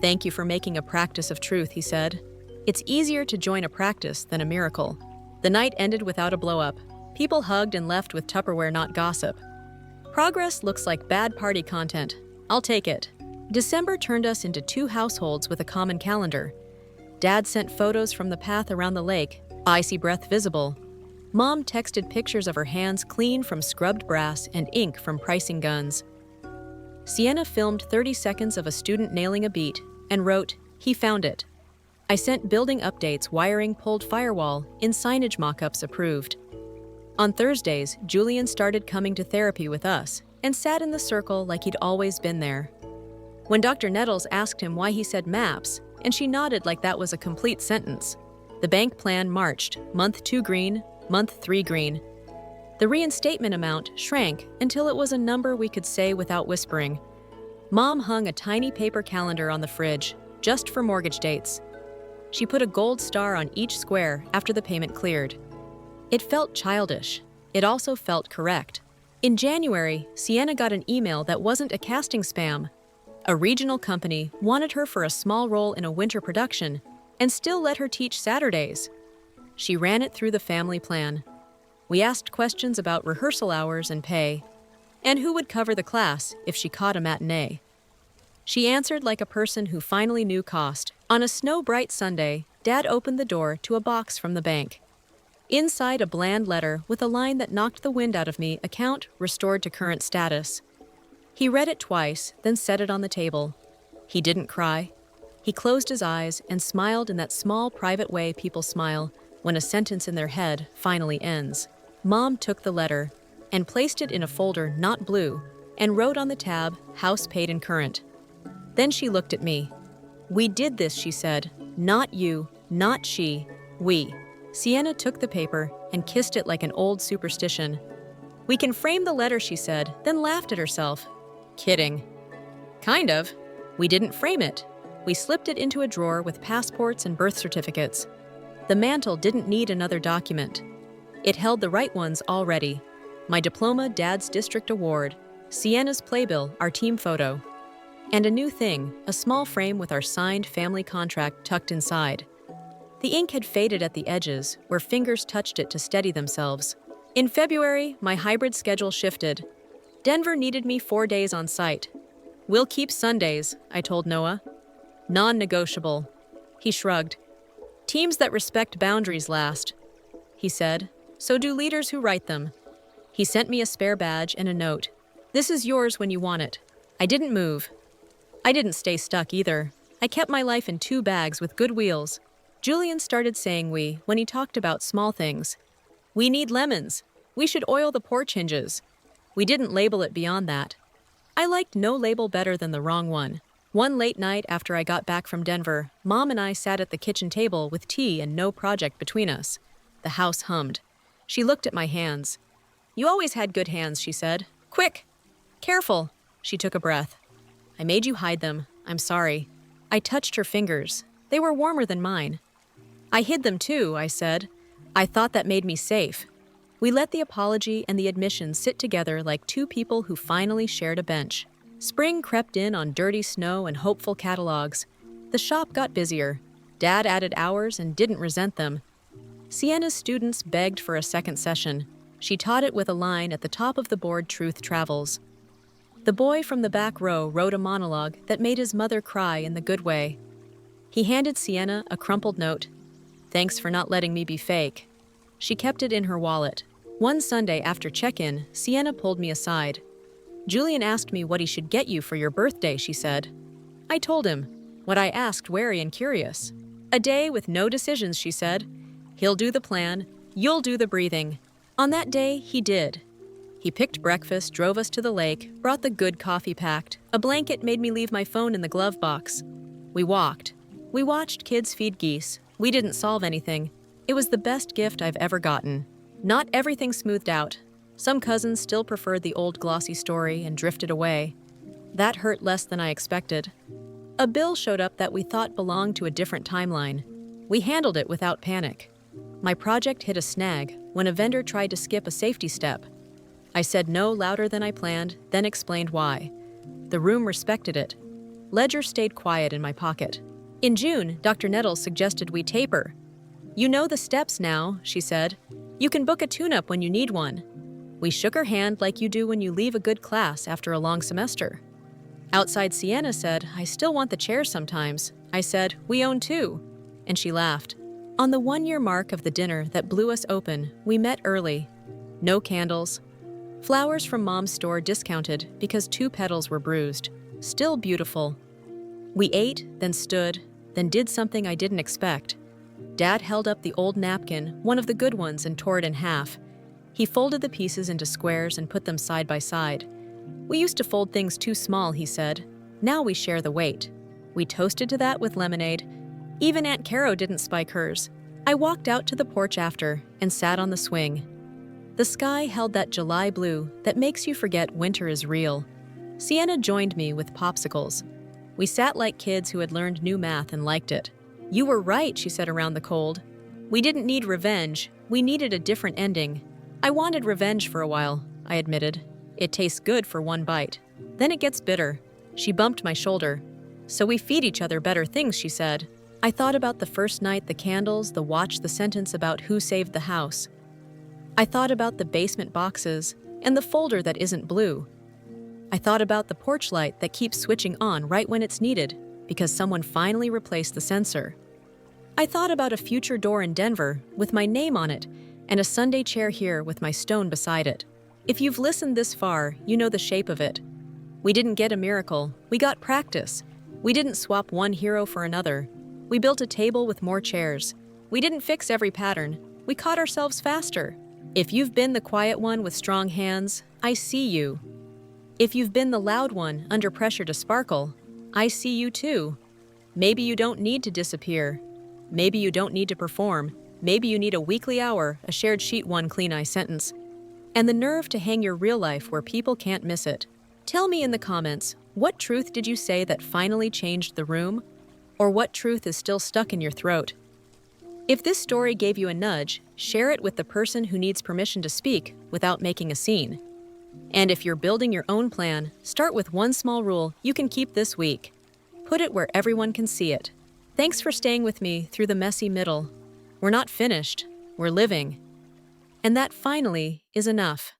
Thank you for making a practice of truth, he said. It's easier to join a practice than a miracle. The night ended without a blow-up. People hugged and left with Tupperware, not gossip. Progress looks like bad party content. I'll take it. December turned us into 2 households with a common calendar. Dad sent photos from the path around the lake, icy breath visible. Mom texted pictures of her hands clean from scrubbed brass and ink from pricing guns. Sienna filmed 30 seconds of a student nailing a beat and wrote, he found it. I sent building updates, wiring pulled firewall, in signage mock-ups approved. On Thursdays, Julian started coming to therapy with us and sat in the circle like he'd always been there. When Dr. Nettles asked him why he said maps, and she nodded like that was a complete sentence. The bank plan marched, month 2 green, month 3 green. The reinstatement amount shrank until it was a number we could say without whispering. Mom hung a tiny paper calendar on the fridge, just for mortgage dates. She put a gold star on each square after the payment cleared. It felt childish. It also felt correct. In January, Sienna got an email that wasn't a casting spam. A regional company wanted her for a small role in a winter production and still let her teach Saturdays. She ran it through the family plan. We asked questions about rehearsal hours and pay, and who would cover the class if she caught a matinee. She answered like a person who finally knew cost. On a snow-bright Sunday, Dad opened the door to a box from the bank. Inside, a bland letter with a line that knocked the wind out of me, account restored to current status. He read it twice, then set it on the table. He didn't cry. He closed his eyes and smiled in that small, private way people smile when a sentence in their head finally ends. Mom took the letter and placed it in a folder not blue and wrote on the tab, House Paid in Current. Then she looked at me. "We did this," she said. "Not you, not she, we." Sienna took the paper and kissed it like an old superstition. "We can frame the letter," she said, then laughed at herself. Kidding. Kind of. We didn't frame it. We slipped it into a drawer with passports and birth certificates. The mantle didn't need another document. It held the right ones already. My diploma, Dad's district award, Sienna's playbill, our team photo. And a new thing, a small frame with our signed family contract tucked inside. The ink had faded at the edges, where fingers touched it to steady themselves. In February, my hybrid schedule shifted. Denver needed me 4 days on site. "We'll keep Sundays," I told Noah. "Non-negotiable." He shrugged. "Teams that respect boundaries last," he said. "So do leaders who write them." He sent me a spare badge and a note. "This is yours when you want it." I didn't move. I didn't stay stuck either. I kept my life in 2 bags with good wheels. Julian started saying we when he talked about small things. "We need lemons. We should oil the porch hinges." We didn't label it beyond that. I liked no label better than the wrong one. One late night after I got back from Denver, Mom and I sat at the kitchen table with tea and no project between us. The house hummed. She looked at my hands. "You always had good hands," she said. "Quick! Careful!" She took a breath. "I made you hide them. I'm sorry." I touched her fingers. They were warmer than mine. "I hid them too," I said. "I thought that made me safe." We let the apology and the admission sit together like 2 people who finally shared a bench. Spring crept in on dirty snow and hopeful catalogs. The shop got busier. Dad added hours and didn't resent them. Sienna's students begged for a second session. She taught it with a line at the top of the board, "Truth Travels." The boy from the back row wrote a monologue that made his mother cry in the good way. He handed Sienna a crumpled note. "Thanks for not letting me be fake." She kept it in her wallet. One Sunday after check-in, Sienna pulled me aside. "Julian asked me what he should get you for your birthday," she said. I told him, what I asked, wary and curious. "A day with no decisions," she said. "He'll do the plan, you'll do the breathing." On that day, he did. He picked breakfast, drove us to the lake, brought the good coffee packed. A blanket made me leave my phone in the glove box. We walked. We watched kids feed geese. We didn't solve anything. It was the best gift I've ever gotten. Not everything smoothed out. Some cousins still preferred the old glossy story and drifted away. That hurt less than I expected. A bill showed up that we thought belonged to a different timeline. We handled it without panic. My project hit a snag when a vendor tried to skip a safety step. I said no louder than I planned, then explained why. The room respected it. Ledger stayed quiet in my pocket. In June, Dr. Nettles suggested we taper. "You know the steps now," she said. "You can book a tune-up when you need one." We shook her hand like you do when you leave a good class after a long semester. Outside, Sienna said, "I still want the chairs sometimes." I said, "We own 2." And she laughed. On the 1-year mark of the dinner that blew us open, we met early. No candles. Flowers from Mom's store discounted because 2 petals were bruised. Still beautiful. We ate, then stood, then did something I didn't expect. Dad held up the old napkin, one of the good ones, and tore it in half. He folded the pieces into squares and put them side by side. "We used to fold things too small," he said. "Now we share the weight." We toasted to that with lemonade. Even Aunt Caro didn't spike hers. I walked out to the porch after and sat on the swing. The sky held that July blue that makes you forget winter is real. Sienna joined me with popsicles. We sat like kids who had learned new math and liked it. You were right, she said around the cold. We didn't need revenge. We needed a different ending. I wanted revenge for a while, I admitted. It tastes good for one bite. Then it gets bitter. She bumped my shoulder. So we feed each other better things, she said. I thought about the first night, the candles, the watch, the sentence about who saved the house. I thought about the basement boxes and the folder that isn't blue. I thought about the porch light that keeps switching on right when it's needed because someone finally replaced the sensor. I thought about a future door in Denver with my name on it and a Sunday chair here with my stone beside it. If you've listened this far, you know the shape of it. We didn't get a miracle, we got practice. We didn't swap one hero for another. We built a table with more chairs. We didn't fix every pattern, we caught ourselves faster. If you've been the quiet one with strong hands, I see you. If you've been the loud one under pressure to sparkle, I see you too. Maybe you don't need to disappear. Maybe you don't need to perform. Maybe you need a weekly hour, a shared sheet, one clean eye sentence, and the nerve to hang your real life where people can't miss it. Tell me in the comments, what truth did you say that finally changed the room? Or what truth is still stuck in your throat? If this story gave you a nudge, share it with the person who needs permission to speak without making a scene. And if you're building your own plan, start with one small rule you can keep this week. Put it where everyone can see it. Thanks for staying with me through the messy middle. We're not finished, we're living. And that finally is enough.